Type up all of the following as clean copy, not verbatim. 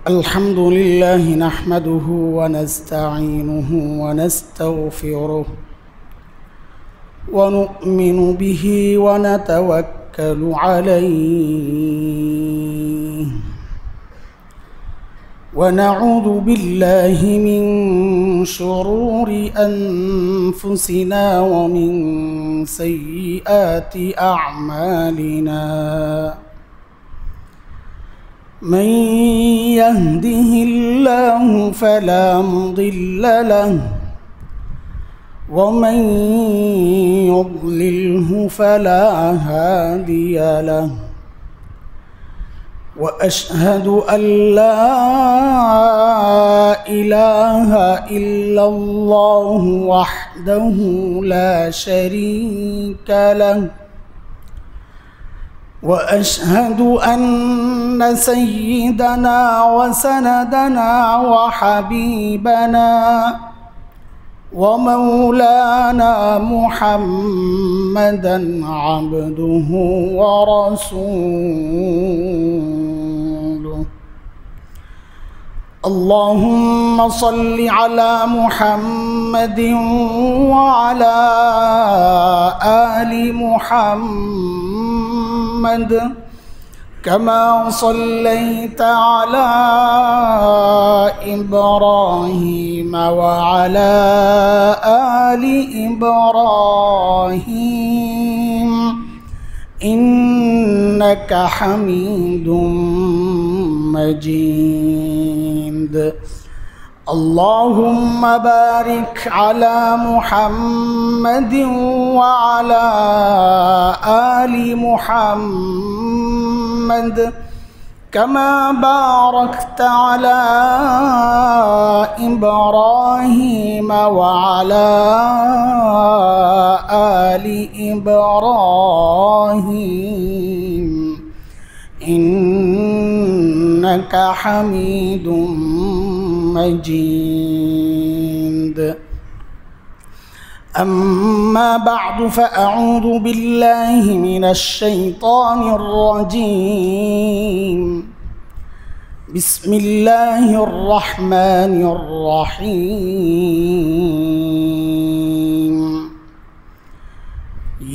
الحمد لله نحمده ونستعينه ونستغفره ونؤمن به ونتوكل عليه ونعوذ بالله من شرور أنفسنا ومن سيئات أعمالنا من يهده الله فلا مضل له ومن يضلله فلا هادي له وأشهد أن لا إله إلا الله وحده لا شريك له وأشهد أن سيدنا وسندنا وحبيبنا ومولانا محمدا عبده ورسوله اللهم صل على محمد وعلى آل محمد كما صليت على إبراهيم وعلى آل إبراهيم إنك حميد مجيد اللهم بارك على محمد وعلى آل محمد كما باركت على إبراهيم وعلى آل إبراهيم إنك حميد مجيد أما بعد فأعوذ بالله من الشيطان الرجيم بسم الله الرحمن الرحيم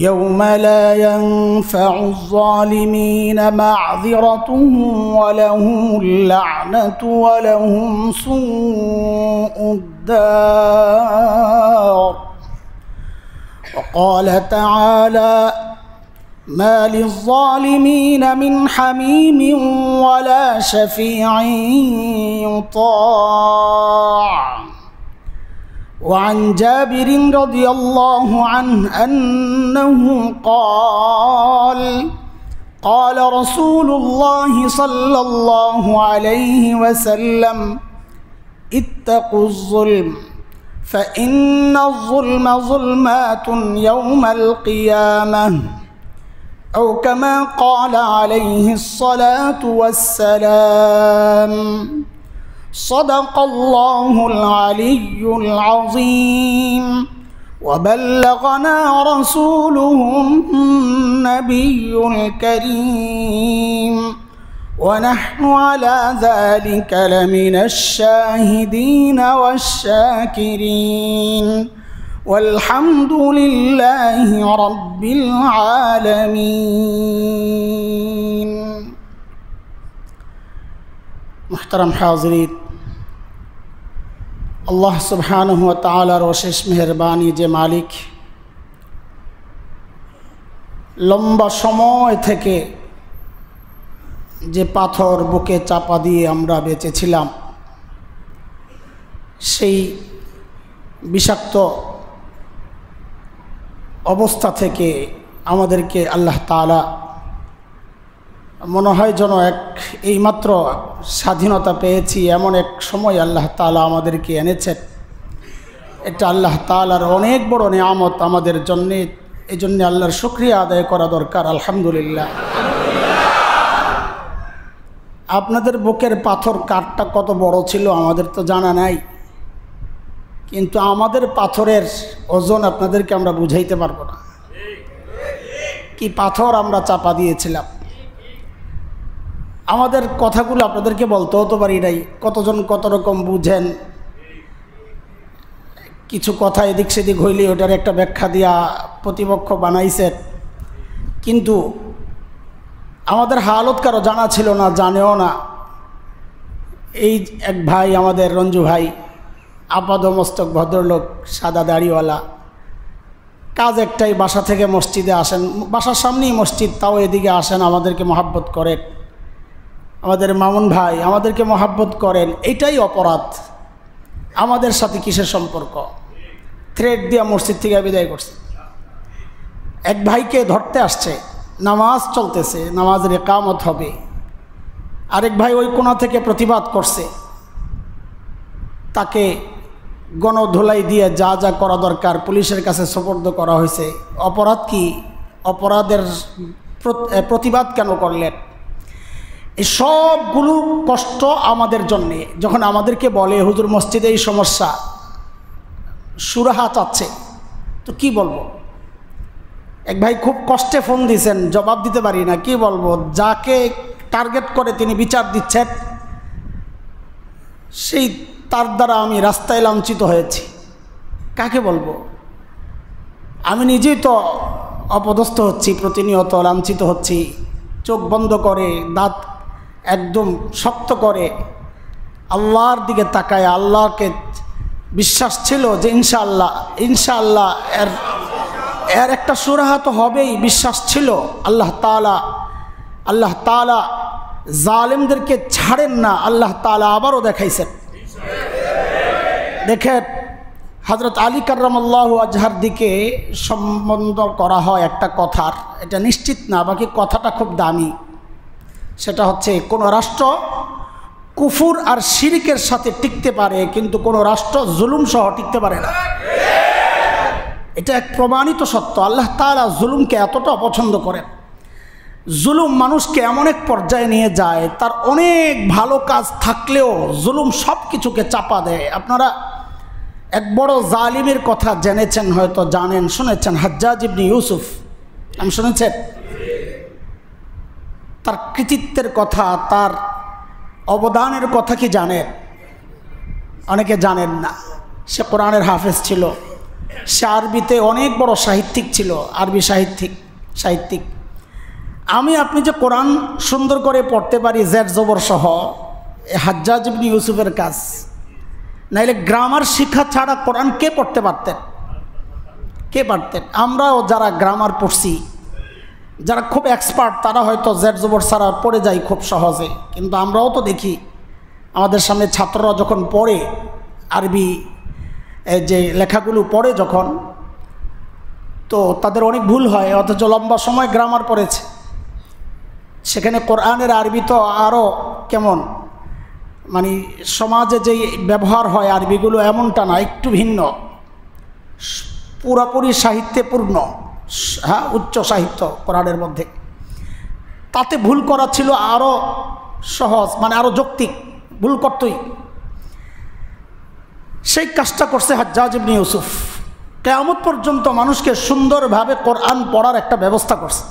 يوم لا ينفع الظالمين معذرتهم ولهم اللعنة ولهم سوء الدار وقال تعالى ما للظالمين من حميم ولا شفيع يطاع وعن جابر رضي الله عنه أنه قال قال رسول الله صلى الله عليه وسلم اتقوا الظلم فإن الظلم ظلمات يوم القيامة أو كما قال عليه الصلاة والسلام صدق الله العلي العظيم وبلغنا رسوله النبي الكريم ونحن على ذلك لمن الشاهدين والشاكرين والحمد لله رب العالمين محترم حاضرین আল্লাহ সুবহানাহু ওয়া তাআলার অশেষ মেহেরবানি যে মালিক লম্বা সময় থেকে যে পাথর বুকে চাপা দিয়ে আমরা বেঁচেছিলাম সেই বিষাক্ত অবস্থা থেকে আমাদেরকে আল্লাহ তাআলা মনে হয় যেন এইমাত্র স্বাধীনতা পেয়েছি এমন এক সময় আল্লাহ তাআলা আমাদেরকে এনেছেন। এটা আল্লাহ তাআলার অনেক বড় নিয়ামত আমাদের জন্য। এই জন্য আল্লাহর শুকরিয়া আদায় করা দরকার। আলহামদুলিল্লাহ। আপনাদের বুকের পাথর কাঠটা কত বড় ছিল আমাদের তো জানা নাই, কিন্তু আমাদের পাথরের ওজন আপনাদেরকে আমরা বুঝাইতে পারবো না। কি পাথর আমরা চাপা দিয়েছিলাম। আমাদের কথাগুলো আপনাদেরকে বলতে হতে পারি নাই, কতজন কত রকম বুঝেন, কিছু কথা এদিক সেদিক হইলে ওটার একটা ব্যাখ্যা দিয়া প্রতিপক্ষ বানাইছেন। কিন্তু আমাদের হালত কারো জানা ছিল না, জানেও না। এই এক ভাই আমাদের রঞ্জু ভাই, আপাদমস্তক ভদ্রলোক, সাদা দাড়িওয়ালা, কাজ একটাই, বাসা থেকে মসজিদে আসেন, বাসার সামনেই মসজিদ, তাও এদিকে আসেন, আমাদেরকে মহাব্বত করেন। আমাদের মামুন ভাই আমাদেরকে মহাব্বত করেন, এটাই অপরাধ। আমাদের সাথে কিসের সম্পর্ক? থ্রেড দিয়া মসজিদ থেকে বিদায় করছে। এক ভাইকে ধরতে আসছে, নামাজ চলতেছে, নামাজের ইকামত হবে, আরেক ভাই ওই কোণা থেকে প্রতিবাদ করছে, তাকে গণধোলাই দিয়ে যা যা করা দরকার পুলিশের কাছে সোপর্দ করা হয়েছে। অপরাধ কি? অপরাধের প্রতিবাদ কেন করলেন? এই সবগুলো কষ্ট আমাদের জন্যে। যখন আমাদেরকে বলে হুজুর মসজিদে এই সমস্যা, সুরাহা চাচ্ছে, তো কি বলবো? এক ভাই খুব কষ্টে ফোন দিয়েছেন, জবাব দিতে পারি না, কি বলবো? যাকে টার্গেট করে তিনি বিচার দিচ্ছেন, সেই তার দ্বারা আমি রাস্তায় লাঞ্ছিত হয়েছি, কাকে বলবো? আমি নিজেই তো অপদস্থ হচ্ছি, প্রতিনিয়ত লাঞ্ছিত হচ্ছি। চোখ বন্ধ করে, দাঁত একদম শক্ত করে আল্লাহর দিকে তাকায়, আল্লাহকে বিশ্বাস ছিল যে ইনশাআল্লাহ ইনশাআল্লাহ এর একটা সুরাহা তো হবেই, বিশ্বাস ছিল। আল্লাহ তাআলা জালেমদেরকে ছাড়েন না, আল্লাহ তাআলা আবারও দেখাইছেন। দেখেন, হযরত আলী কাররামাল্লাহু ওয়াজহার দিকে সম্বন্ধ করা হয় একটা কথার, এটা নিশ্চিত না, বাকি কথাটা খুব দামি। সেটা হচ্ছে, কোনো রাষ্ট্র কুফুর আর শিরকের সাথে টিকতে পারে, কিন্তু কোনো রাষ্ট্র জুলুম সহ টিকতে পারে না। এটা এক প্রমাণিত সত্য। আল্লাহ তাআলা জুলুমকে এতটা অপছন্দ করেন। জুলুম মানুষকে এমন এক পর্যায়ে নিয়ে যায়, তার অনেক ভালো কাজ থাকলেও জুলুম সব কিছুকে চাপা দেয়। আপনারা এক বড় জালিমের কথা জেনেছেন, হয়তো জানেন, শুনেছেন, হাজ্জাজ ইবনে ইউসুফ, নাম শুনেছেন? তার কৃতিত্বের কথা, তার অবদানের কথা কি জানেন? অনেকে জানেন না। সে কোরআনের হাফেজ ছিল, সে আরবিতে অনেক বড় সাহিত্যিক ছিল, আরবি সাহিত্যিক। আপনি যে কোরআন সুন্দর করে পড়তে পারি জের জবর সহ, হাজ্জাজ ইবনে ইউসুফের কাজ। নাইলে গ্রামার শিক্ষা ছাড়া কোরআন কে পড়তে পারতেন? কে পারতেন? আমরাও যারা গ্রামার পড়ছি, যারা খুব এক্সপার্ট, তারা হয়তো জের জবর ছাড়া পড়ে যায় খুব সহজে। কিন্তু আমরাও তো দেখি আমাদের সামনে ছাত্ররা যখন পড়ে, আরবি যে লেখাগুলো পড়ে যখন, তো তাদের অনেক ভুল হয়, অথচ লম্বা সময় গ্রামার পড়েছে। সেখানে কোরআনের আরবি তো আরও কেমন, মানে সমাজে যে ব্যবহার হয় আরবিগুলো এমনটা না, একটু ভিন্ন, পুরাপুরি সাহিত্যে পূর্ণ, হ্যাঁ, উচ্চ সাহিত্য কোরআনের মধ্যে। তাতে ভুল করা ছিল আরও সহজ, মানে আরও যৌক্তিক, ভুল করতই। সেই কাজটা করছে হাজ্জাজ ইবনে ইউসুফ। কিয়ামত পর্যন্ত মানুষকে সুন্দরভাবে কোরআন পড়ার একটা ব্যবস্থা করছে।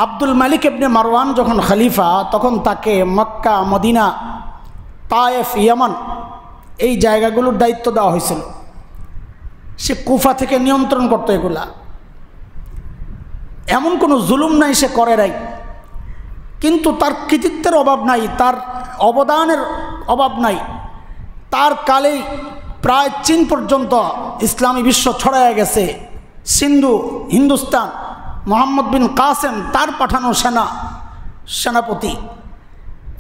আব্দুল মালিক ইবনে মারওয়ান যখন খলিফা, তখন তাকে মক্কা, মদিনা, তায়েফ, ইয়ামান এই জায়গাগুলোর দায়িত্ব দেওয়া হয়েছিল। সে কুফা থেকে নিয়ন্ত্রণ করতো এগুলা। এমন কোনো জুলুম নাই সে করে নাই, কিন্তু তার কৃতিত্বের অভাব নাই, তার অবদানের অভাব নাই। তার কালেই প্রায় চীন পর্যন্ত ইসলামী বিশ্ব ছড়ায় গেছে। সিন্ধু, হিন্দুস্তান, মোহাম্মদ বিন কাসেম তার পাঠানো সেনাপতি,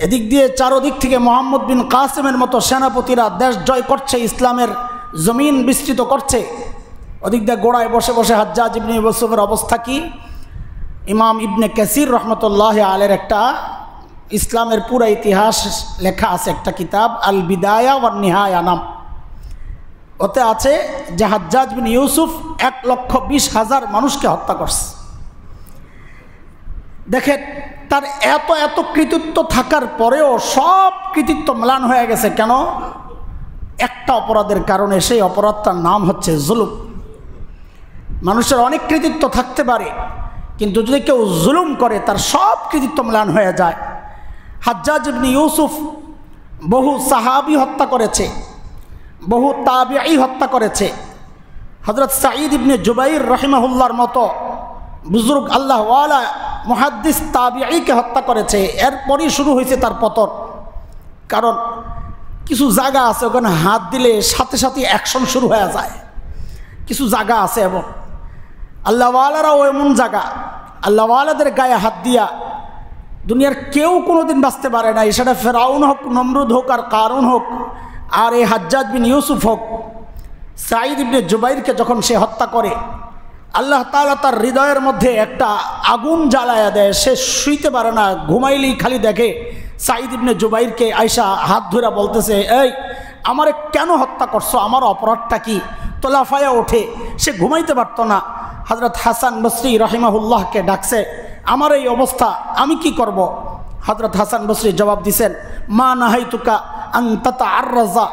এদিক দিয়ে চারোদিক থেকে মোহাম্মদ বিন কাসেমের মতো সেনাপতিরা দেশ জয় করছে, ইসলামের জমিন বিস্তৃত করছে। ওদিক দিয়ে গোড়ায় বসে বসে হাজ্জাজ ইবনে ইউসুফের অবস্থা কি? ইমাম ইবনে কাসির রহমতুল্লাহ আলের একটা ইসলামের পুরা ইতিহাস লেখা আছে, একটা কিতাব, আল বিদায়া ওয়ান নিহায়া নাম। ওতে আছে যে হাজ্জাজ বিন ইউসুফ 1,20,000 মানুষকে হত্যা করছে। দেখেন, তার এত কৃতিত্ব থাকার পরেও সব কৃতিত্ব ম্লান হয়ে গেছে। কেন? একটা অপরাধের কারণে। সেই অপরাধটার নাম হচ্ছে জুলুম। মানুষের অনেক কৃতিত্ব থাকতে পারে, কিন্তু যদি কেউ জুলুম করে তার সব কৃতিত্ব ম্লান হয়ে যায়। হাজ্জাজ ইবনে ইউসুফ বহু সাহাবী হত্যা করেছে, বহু তাবিঈ হত্যা করেছে। হযরত সাঈদ ইবনে জুবাইর রাহিমাহুল্লাহর মতো বুজুর্গ আল্লাহওয়ালা মুহাদ্দিস তাবিঈকে হত্যা করেছে। এরপরই শুরু হয়েছে তার পতন। কারণ কিছু জায়গা আছে ওখানে হাত দিলে সাথে সাথে অ্যাকশন শুরু হয়ে যায়। কিছু জায়গা আছে এবং আল্লাহওয়ালারাও এমন জায়গা, আল্লাহওয়ালাদের গায়ে হাত দিয়া দুনিয়ার কেউ কোনোদিন বাঁচতে পারে না। সেটা ফেরাউন হোক, নমরুদ হোক, আর কারুন হোক, আর এই হাজ্জাজ বিন ইউসুফ হোক। সাঈদ ইবনে জুবাইরকে যখন সে হত্যা করে, আল্লাহ তাআলা তার হৃদয়ের মধ্যে একটা আগুন জ্বালায়া দেয়। সে শুইতে পারে না, ঘুমাইলেই খালি দেখে সাঈদ ইবনে জুবাইরকে আয়সা হাত ধরে বলতেছে, এই আমারে কেন হত্যা করছো, আমার অপরাধটা কি? তোলাফায়া ওঠে, সে ঘুমাইতে পারতো না। হযরত হাসান বসরি রাহিমাহুল্লাহকে ডাকছে, আমার এই অবস্থা, আমি কি করব? হযরত হাসান বসরি জবাব দিছেন, মা নাহাইতুকা আন তাতাআররাজা,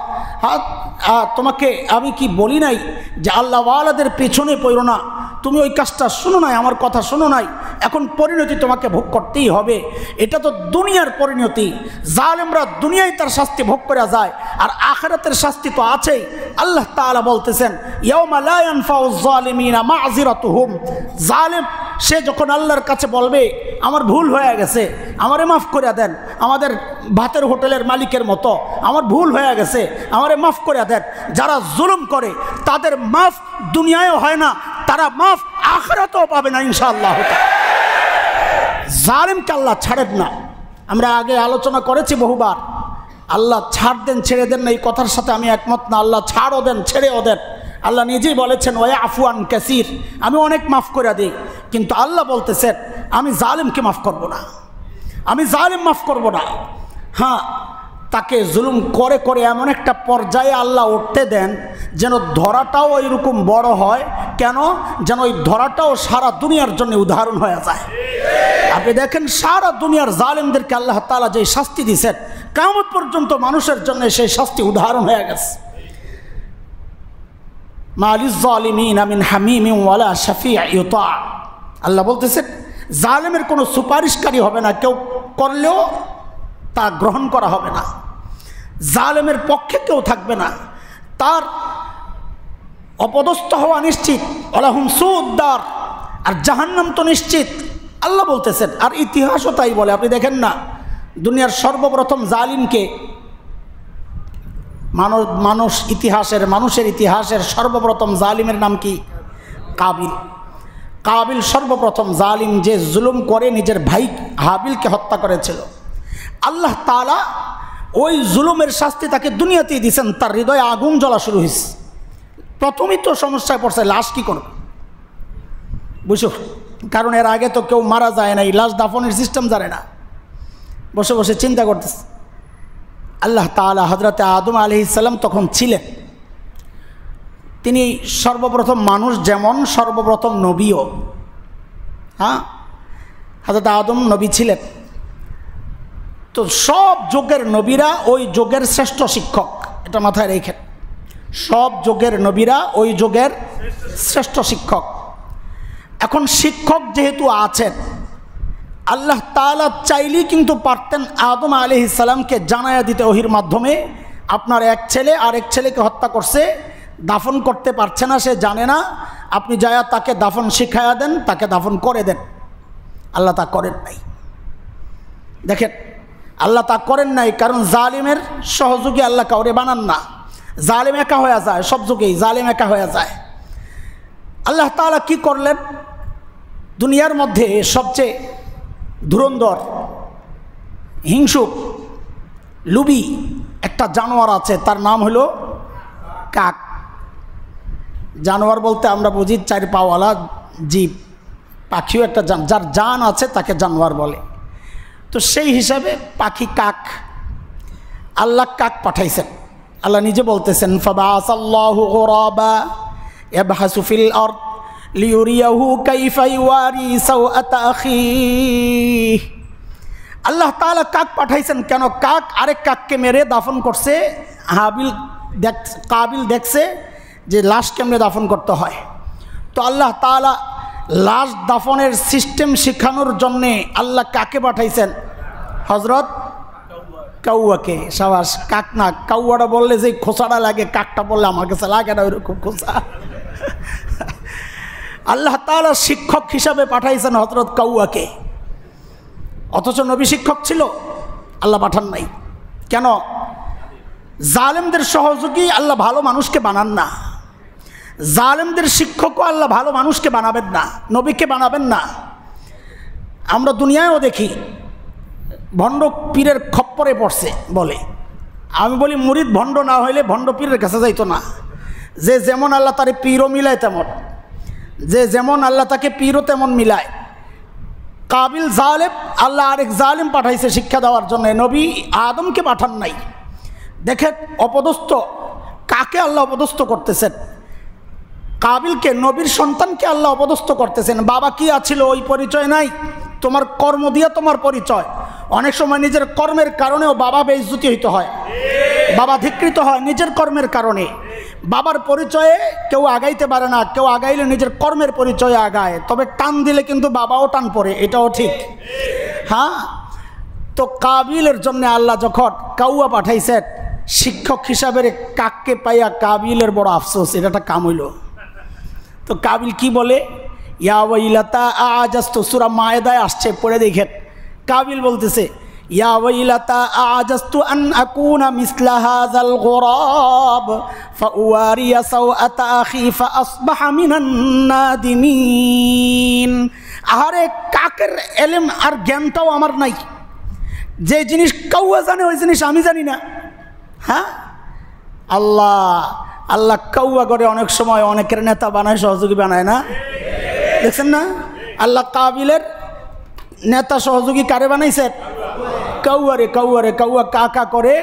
তোমাকে আমি কি বলি নাই যে আল্লাহওয়ালাদের পেছনে পড়ো না? তুমি ওই কাজটা শুনো নাই, আমার কথা শুনো নাই। এখন পরিণতি তোমাকে ভোগ করতেই হবে। এটা তো দুনিয়ার পরিণতি। জালেমরা দুনিয়ায় তার শাস্তি ভোগ করে যায়, আর আখিরাতের শাস্তি তো আছেই। আল্লাহ তাআলা বলতেছেন, ইয়াউমা লা ইয়ানফাউয যালিমিনা মাযিরাতুহুম, জালেম সে যখন আল্লাহর কাছে বলবে আমার ভুল হয়ে গেছে, আমারে মাফ করে দেন, আমাদের ভাতের হোটেলের মালিকের মতো আমার ভুল হয়ে গেছে, আমারে মাফ করে দেন। যারা জুলুম করে তাদের মাফ দুনিয়ায়ও হয় না, তারা মাফ আখিরাতেও পাবে না ইনশাআল্লাহ। জালিমকে আল্লাহ ছাড়েন না। আমরা আগে আলোচনা করেছি বহুবার, আল্লাহ ছাড় দেন ছেড়ে দেন না, এই কথার সাথে আমি একমত না। আল্লাহ ছাড়ও দেন ছেড়েও দেন। আল্লাহ নিজেই বলেছেন, ওয়া আফওয়ান কাসীর, আমি অনেক মাফ করে দিই। কিন্তু আল্লাহ বলতেছেন, আমি জালিমকে মাফ করব না, আমি জালিম মাফ করব না। হ্যাঁ, তাকে জুলুম করে করে এমন একটা পর্যায়ে আল্লাহ উঠতে দেন যেন ধরাটাও এরকম বড় হয়। কেন? যেন ওই ধরাটাও সারা দুনিয়ার জন্য উদাহরণ হয়ে যায়। আপনি দেখেন সারা দুনিয়ার জালিমদেরকে আল্লাহ তাআলা যে শাস্তি দিয়েছেন, কিয়ামত পর্যন্ত মানুষের জন্য সেই শাস্তি উদাহরণ হয়ে গেছে। মা লিয-যালিমিনা মিন হামিমিন ওয়ালা শাফি'in ইউতা', আল্লাহ বলতেছেন জালেমের কোনো সুপারিশকারী হবে না, কেউ করলেও তা গ্রহণ করা হবে না। জালেমের পক্ষে কেউ থাকবে না, তার অপদস্থ হওয়া নিশ্চিত। ওয়ালাহুম সুউদ-দার, আর জাহান্নাম তো নিশ্চিত আল্লাহ বলতেছেন। আর ইতিহাসও তাই বলে। আপনি দেখেন না, দুনিয়ার সর্বপ্রথম জালিমকে মানুষের ইতিহাসের সর্বপ্রথম জালিমের নাম কি? কাবিল। কাবিল সর্বপ্রথম জালিম, যে জুলুম করে নিজের ভাই হাবিলকে হত্যা করেছিল। আল্লাহ তাআলা ওই জুলুমের শাস্তি তাকে দুনিয়াতেই দিয়েছেন। তার হৃদয়ে আগুন জ্বলা শুরু হয়েছে। প্রথমেই তো সমস্যায় পড়ছে, লাশ কি করবে? বুঝছো? কারণ এর আগে তো কেউ মারা যায় না, এই লাশ দাফনের সিস্টেম জানে না, বসে বসে চিন্তা করতেছে। আল্লাহ তাআলা হযরতে আদম আলাইহিস সালাম তখন ছিলেন, তিনি সর্বপ্রথম মানুষ, যেমন সর্বপ্রথম নবীও। হ্যাঁ, হযরত আদম নবী ছিলেন। তো সব যুগের নবীরা ওই যুগের শ্রেষ্ঠ শিক্ষক, এটা মাথায় রেখেন। সব যুগের নবীরা ওই যুগের শ্রেষ্ঠ শিক্ষক। এখন শিক্ষক যেহেতু আছেন, আল্লাহ তাআলা চাইলেই কিন্তু পারতেন আদম আলাইহিস সালামকে জানায়া দিতে ওহির মাধ্যমে, আপনার এক ছেলে আরেক ছেলেকে হত্যা করছে, দাফন করতে পারছে না, সে জানে না, আপনি যায়া তাকে দাফন শিখায়া দেন, তাকে দাফন করে দেন। আল্লাহ তা করেন নাই। দেখেন, আল্লাহ তা করেন নাই, কারণ জালিমের সহযোগী আল্লাহ কাউরে বানান না। জালিম একা হয়ে যায়, সব যুগেই জালিম একা হয়ে যায়। আল্লাহ তাআলা কি করলেন? দুনিয়ার মধ্যে সবচেয়ে ধুরন্ধর, হিংসুক, লুবি একটা জানোয়ার আছে, তার নাম হলো কাক। জানোয়ার বলতে আমরা বুঝি চার পাওয়ালা জীব, পাখিও একটা যার জান আছে তাকে জানোয়ার বলে। তো সেই হিসাবে পাখি কাক, আল্লাহ কাক পাঠাইছেন। আল্লাহ নিজে বলতেছেন, ফাবাআসাল্লাহু গুরাবা ইয়াবহাসু ফিল আরদ লিউরিয়াহু কাইফা ইওয়ারি সাওআতা আখিহি। আল্লাহ তাআলা কাক পাঠাইছেন কেন? কাক আরেক কাককে মেরে দাফন করছে। কাবিল দেখছে যে লাশ কেমনে দাফন করতে হয়। তো আল্লাহ তাআলা লাশ দাফনের সিস্টেম শেখানোর জন্যে আল্লাহ কাকে পাঠাইছেন? হযরত কাউয়াকে। সাবাস, কাক না, কাউয়াটা বললে যে খোসাটা লাগে, কাকটা বললে আমার কাছে লাগে না ওইরকম খোসা। আল্লাহ তাআলা শিক্ষক হিসাবে পাঠাইছেন হযরত কাউয়াকে, অথচ নবী শিক্ষক ছিল, আল্লাহ পাঠান নাই। কেন? জালেমদের সহযোগী আল্লাহ ভালো মানুষকে বানান না, জালেমদের শিক্ষকও আল্লাহ ভালো মানুষকে বানাবেন না, নবীকে বানাবেন না। আমরা দুনিয়ায়ও দেখি ভণ্ড পীরের খপ্পরে পড়ছে বলে। আমি বলি মুরিদ ভণ্ড না হইলে ভণ্ড পীরের কাছে যাইতো না। যে যেমন আল্লাহ তারে পীরও মিলায় তেমন, যে যেমন আল্লাহ তাকে পীরও তেমন মিলায়। কাবিল জালেম, আল্লাহ আরেক জালেম পাঠাইছে শিক্ষা দেওয়ার জন্য, নবী আদমকে পাঠান নাই। দেখেন অপদস্থ কাকে আল্লাহ অপদস্থ করতেছেন? কাবিলকে, নবীর সন্তানকে আল্লাহ অপদস্থ করতেছেন। বাবা কি আছিল ওই পরিচয় নাই, তোমার কর্ম দিয়ে তোমার পরিচয়। অনেক সময় নিজের কর্মের কারণেও বাবা বেইজ্জতি হইতে হয়, বাবা ধিকৃত হয় নিজের কর্মের কারণে। বাবার পরিচয়ে কেউ আগাইতে পারে না, কেউ আগাইলে নিজের কর্মের পরিচয়ে আগায়, তবে টান দিলে কিন্তু বাবাও টান পড়ে, এটাও ঠিক। হ্যাঁ, তো কাবিলের জন্য আল্লাহ যখন কাউয়া পাঠাইছেন শিক্ষক হিসাবে, কাককে পাইয়া কাবিলের বড় আফসোস, এটা একটা কাম হইল। তো কাবিল কি বলে? ইয়া ওয়াইলাতা আজাস্তু, সূরা মায়েদায় আসছে, পড়ে দেখেন। কাবিল বলতেছে ইয়া ওয়াইলাতা আজাস্তু আন আকুনা মিসলা হাযাল গুরাব ফাওয়ারিয়া সাওআতা আখি ফাআসবাহা মিনান নাদিমিন। আরে কাকের ইলম আর জ্ঞানটাও আমার নাই, যে জিনিস কাউয়া জানে ওই জিনিস আমি জানি না। হ্যাঁ, আল্লাহ কাউয়া করে অনেক সময় অনেকের নেতা বানায়, সহযোগী বানায় না? দেখছেন না? আল্লাহ কাবিলের নেতা সহযোগী কারে বানাইছে? কাউয়ারে। কাউয়া কাকা করে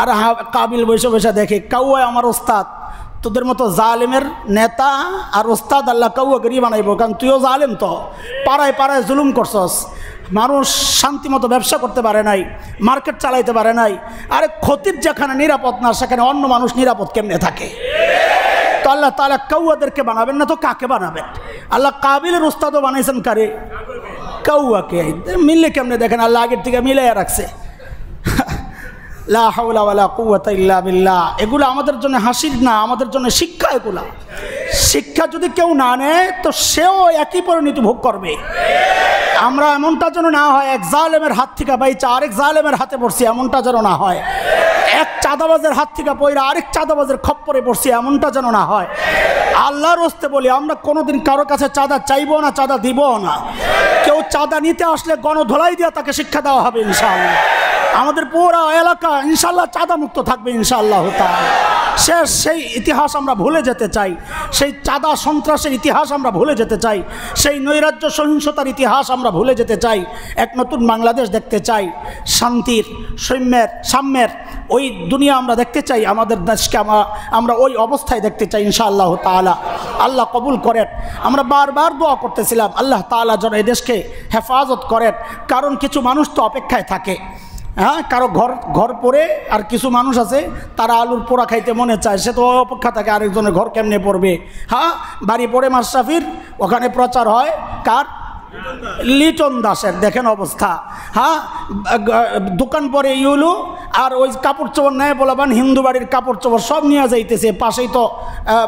আর কাবিল বসে বসে দেখে, কাউয়া আমার ওস্তাদ। তোদের মতো জালেমের নেতা আর ওস্তাদ আল্লাহ কাউয়া করিয়ে বানাইব, কারণ তুইও জালেম, তো পাড়ায় পাড়ায় জুলুম করছস, মানুষ শান্তি মতো ব্যবসা করতে পারে নাই, মার্কেট চালাইতে পারে নাই। আরে খতিব যেখানে নিরাপদ না সেখানে অন্য মানুষ নিরাপদ কেমনে থাকে? তো আল্লাহ তাআলা কাউয়াদেরকে বানাবেন না তো কাকে বানাবেন? আল্লাহ কাবিলের উস্তাদও বানাইছেন কারে? কাউয়াকে। মিললে কেমনে দেখেন, আল্লাহ আগের থেকে মিলাইয়া রাখছে। লা হাওলা ওয়ালা কুওয়াতা ইল্লা বিল্লাহ। এগুলো আমাদের জন্য হাসির না, আমাদের জন্য শিক্ষা। এগুলা শিক্ষা যদি কেউ না নেয় তো সেও একই পরিণতি ভোগ করবে। আমরা এমনটা যেন না হয় এক জালেমের হাত থেকে বাইচা আরেক জালেমের হাতে পড়ছি, এমনটা যেন না হয়। এক চাঁদাবাজের হাত থেকে পয়রা আরেক চাঁদাবাজের খপ্পরে পড়ছি, এমনটা যেন না হয়। আল্লাহর রাস্তে বলি, আমরা কোনোদিন কারো কাছে চাঁদা চাইবো না, চাঁদা দিব না। কেউ চাঁদা নিতে আসলে গণধোলাই দিয়ে তাকে শিক্ষা দেওয়া হবে ইনশাআল্লাহ। আমাদের পুরো এলাকা ইনশাআল্লাহ চাঁদা মুক্ত থাকবে ইনশাআল্লাহ তাআলা। সেই ইতিহাস আমরা ভুলে যেতে চাই, সেই চাঁদা সন্ত্রাসের ইতিহাস আমরা ভুলে যেতে চাই, সেই নৈরাজ্য সহিংসতার ইতিহাস আমরা ভুলে যেতে চাই। এক নতুন বাংলাদেশ দেখতে চাই, শান্তির, সাম্যের ওই দুনিয়া আমরা দেখতে চাই। আমাদের দেশকে আমরা ওই অবস্থায় দেখতে চাই ইনশাআল্লাহ তাআলা। আল্লাহ কবুল করেন। আমরা বারবার দোয়া করতেছিলাম আল্লাহ তাআলা যেন এই দেশকে হেফাজত করেন, কারণ কিছু মানুষ তো অপেক্ষায় থাকে। হ্যাঁ, কারো ঘর পড়ে, আর কিছু মানুষ আছে তারা আলুর পোড়া খাইতে মনে চায়, সে তো অপেক্ষা থাকে আরেকজনের ঘর কেমনে পড়বে। হ্যাঁ, বাড়ি পড়ে মাশরাফির, ওখানে প্রচার হয় কার? লিটন দাসের। দেখেন অবস্থা। হ্যাঁ, দোকান পরে ইউলু, আর ওই কাপড় চোপড় নেয় বলাবান, হিন্দু বাড়ির কাপড় চোপড় সব নিয়ে যাইতেছে। পাশেই তো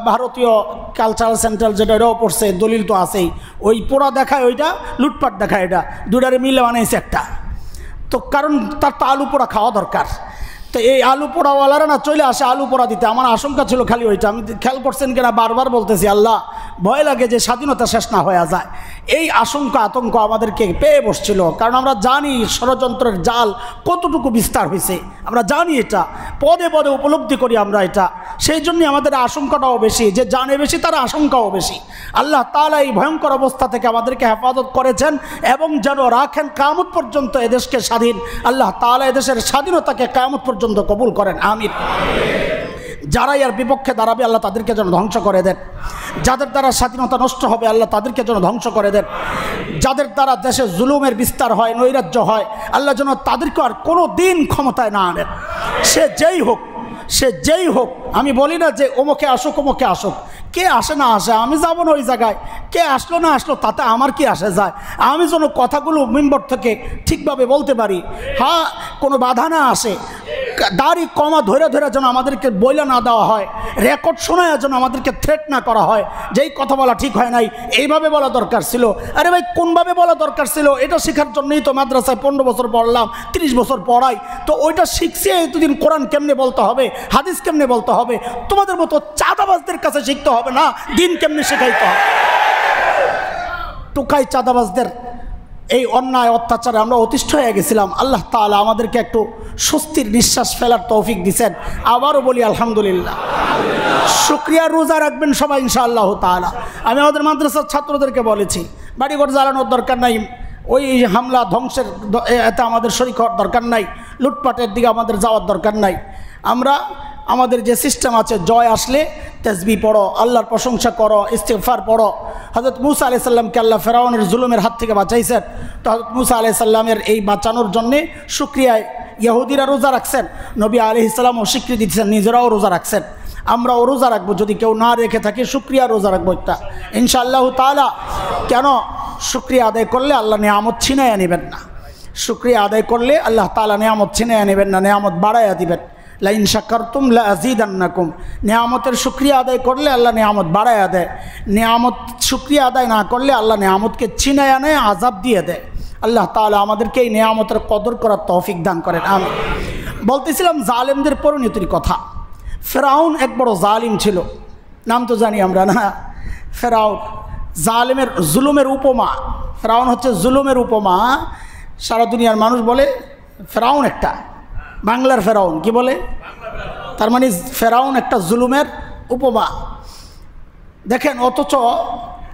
ভারতীয় কালচারাল সেন্টার, যেটা এটাও পড়ছে, দলিল তো আছেই। ওই পোড়া দেখায়, ওইটা লুটপাট দেখায়, এটা দুটারে মিলে বানাইছে একটা। তো কারণ তার তো আলু পোড়া খাওয়া দরকার। তো এই আলু পোড়াওয়ালারা না চলে আসে আলু পোড়া দিতে। আমার আশঙ্কা ছিল খালি ওইটা, আমি খেয়াল করছেন কিনা বারবার বলতেছি, আল্লাহ ভয় লাগে যে স্বাধীনতা শেষ না হয়ে যায়। এই আশঙ্কা আতঙ্ক আমাদেরকে পেয়ে বসছিল, কারণ আমরা জানি ষড়যন্ত্রের জাল কতটুকু বিস্তার হয়েছে, আমরা জানি, এটা পদে পদে উপলব্ধি করি আমরা এটা। সেই জন্যই আমাদের আশঙ্কাটাও বেশি, যে জানে বেশি তার আশঙ্কাও বেশি। আল্লাহ তাআলা এই ভয়ঙ্কর অবস্থা থেকে আমাদেরকে হেফাজত করেছেন এবং যেন রাখেন কিয়ামত পর্যন্ত এদেশকে স্বাধীন। আল্লাহ তাআলা এদেশের স্বাধীনতাকে কিয়ামত পর্যন্ত কবুল করেন, আমিন। যারা এর বিপক্ষে দাঁড়াবে আল্লাহ তাদেরকে যেন ধ্বংস করে দেন। যাদের দ্বারা স্বাধীনতা নষ্ট হবে আল্লাহ তাদেরকে যেন ধ্বংস করে দেন। যাদের দ্বারা দেশে জুলুমের বিস্তার হয়, নৈরাজ্য হয়, আল্লাহ যেন তাদেরকে আর কোনো দিন ক্ষমতায় না আনেন। সে যেই হোক। আমি বলি না যে অমুকে আসুক, অমুকে আসুক, কে আসে না আসে, আমি যাব না ওই জায়গায়। কে আসলো না আসলো তাতে আমার কি আসে যায়, আমি যেন কথাগুলো মিম্বর থেকে ঠিকভাবে বলতে পারি, হ্যাঁ কোনো বাধা না আসে, দাড়ি কমা ধরে ধরে যেন আমাদেরকে বইলা না দেওয়া হয়, রেকর্ড শোনায় যেন আমাদেরকে থ্রেট না করা হয়, যেই কথা বলা ঠিক হয় নাই এইভাবে বলা দরকার ছিল। আরে ভাই কোনভাবে বলা দরকার ছিল, এটা শেখার জন্যই তো মাদ্রাসায় 15 বছর পড়লাম, 30 বছর পড়াই, তো ওইটা শিখছে এতদিন কোরআন কেমনে বলতে হবে, হাদিস কেমনে বলতে হবে, তোমাদের মতো চাঁদাবাজদের কাছে শিখতে হবে না, দিন কেমনে শেখাইতে হবে। টুকাই চাঁদাবাজদের এই অন্যায় অত্যাচারে আমরা অতিষ্ঠ হয়ে গেছিলাম। আল্লাহ তাআলা আমাদেরকে একটু স্বস্তির নিঃশ্বাস ফেলার তৌফিক দিয়েছেন। আবারও বলি আলহামদুলিল্লাহ। শুকরিয়া রোজা রাখবেন সবাই ইনশাআল্লাহ তাআলা। আমি আমাদের মাদ্রাসার ছাত্রদেরকে বলেছি বাড়িঘর জ্বালানোর দরকার নাই, ওই হামলা ধ্বংসের এতে আমাদের শরীক হওয়ার দরকার নাই, লুটপাটের দিকে আমাদের যাওয়ার দরকার নাই। আমরা আমাদের যে সিস্টেম আছে, জয় আসলে তাসবিহ পড়ো, আল্লাহর প্রশংসা করো, ইস্তিগফার পড়ো। হযরত মূসা আলাইহিস সালামকে আল্লাহ ফেরাউনের জুলুমের হাত থেকে বাঁচাইছেন, তো হযরত মূসা আলাইহিস সালামের এই বাঁচানোর জন্যে শুকরিয়ায় ইহুদিরা রোজা রাখছেন, নবী আলাইহিস সালামও স্বীকৃতি দিচ্ছেন, নিজেরাও রোজা রাখছেন। আমরাও রোজা রাখবো, যদি কেউ না রেখে থাকে শুকরিয়া রোজা রাখবো একটা ইনশাআল্লাহ তাআলা। কেন? শুকরিয়া আদায় করলে আল্লাহ নিয়ামত ছিনাইয়া নেবেন না, শুকরিয়া আদায় করলে আল্লাহ তাআলা নিয়ামত ছিনাইয়া নেবেন না, নিয়ামত বাড়াইয়া দিবেন। লাইন শাকারতুম লাযীদান্নাকুম, নিয়ামতের শুকরিয়া আদায় করলে আল্লাহ নিয়ামত বাড়াইয়া দেয়, নিয়ামত শুকরিয়া আদায় না করলে আল্লাহ নিয়ামতকে ছিনাইয়া নেয়, আযাব দিয়ে দেয়। আল্লাহ তাআলা আমাদেরকে এই নিয়ামতের কদর করার তৌফিক দান করেন, আমিন। বলতেছিলাম জালেমদের পরিণতির কথা। ফেরাউন এক বড় জালিম ছিল, নাম তো জানি আমরা না, ফেরাউন জালেমের জুলুমের উপমা। ফেরাউন হচ্ছে জুলুমের উপমা। সারা দুনিয়ার মানুষ বলে ফেরাউন একটা, বাংলার ফেরাউন কি বলে, তার মানে ফেরাউন একটা জুলুমের উপমা। দেখেন, অথচ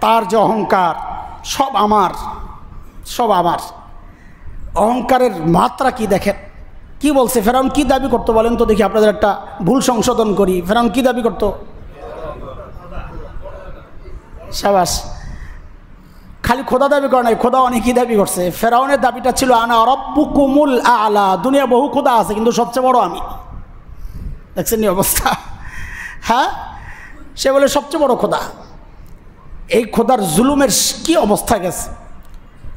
তার যে অহংকার, সব আমার, সব আমার, অহংকারের মাত্রা কি দেখেন। কি বলছে ফেরাউন, কি দাবি করতো বলেন তো দেখি, আপনাদের একটা ভুল সংশোধন করি। ফেরাউন কি দাবি করতো? শাবাশ, খালি খোদা দাবি করে নাই, খোদা অনেকই দাবি করছে। ফেরাউনের দাবিটা ছিল আনা রব্বুকুমুল আলা, দুনিয়া বহু খোদা আছে কিন্তু সবচেয়ে বড় আমি। দেখছেন অবস্থা? হ্যাঁ, সে বলে সবচেয়ে বড় খোদা। এই খোদার জুলুমের কি অবস্থা গেছে।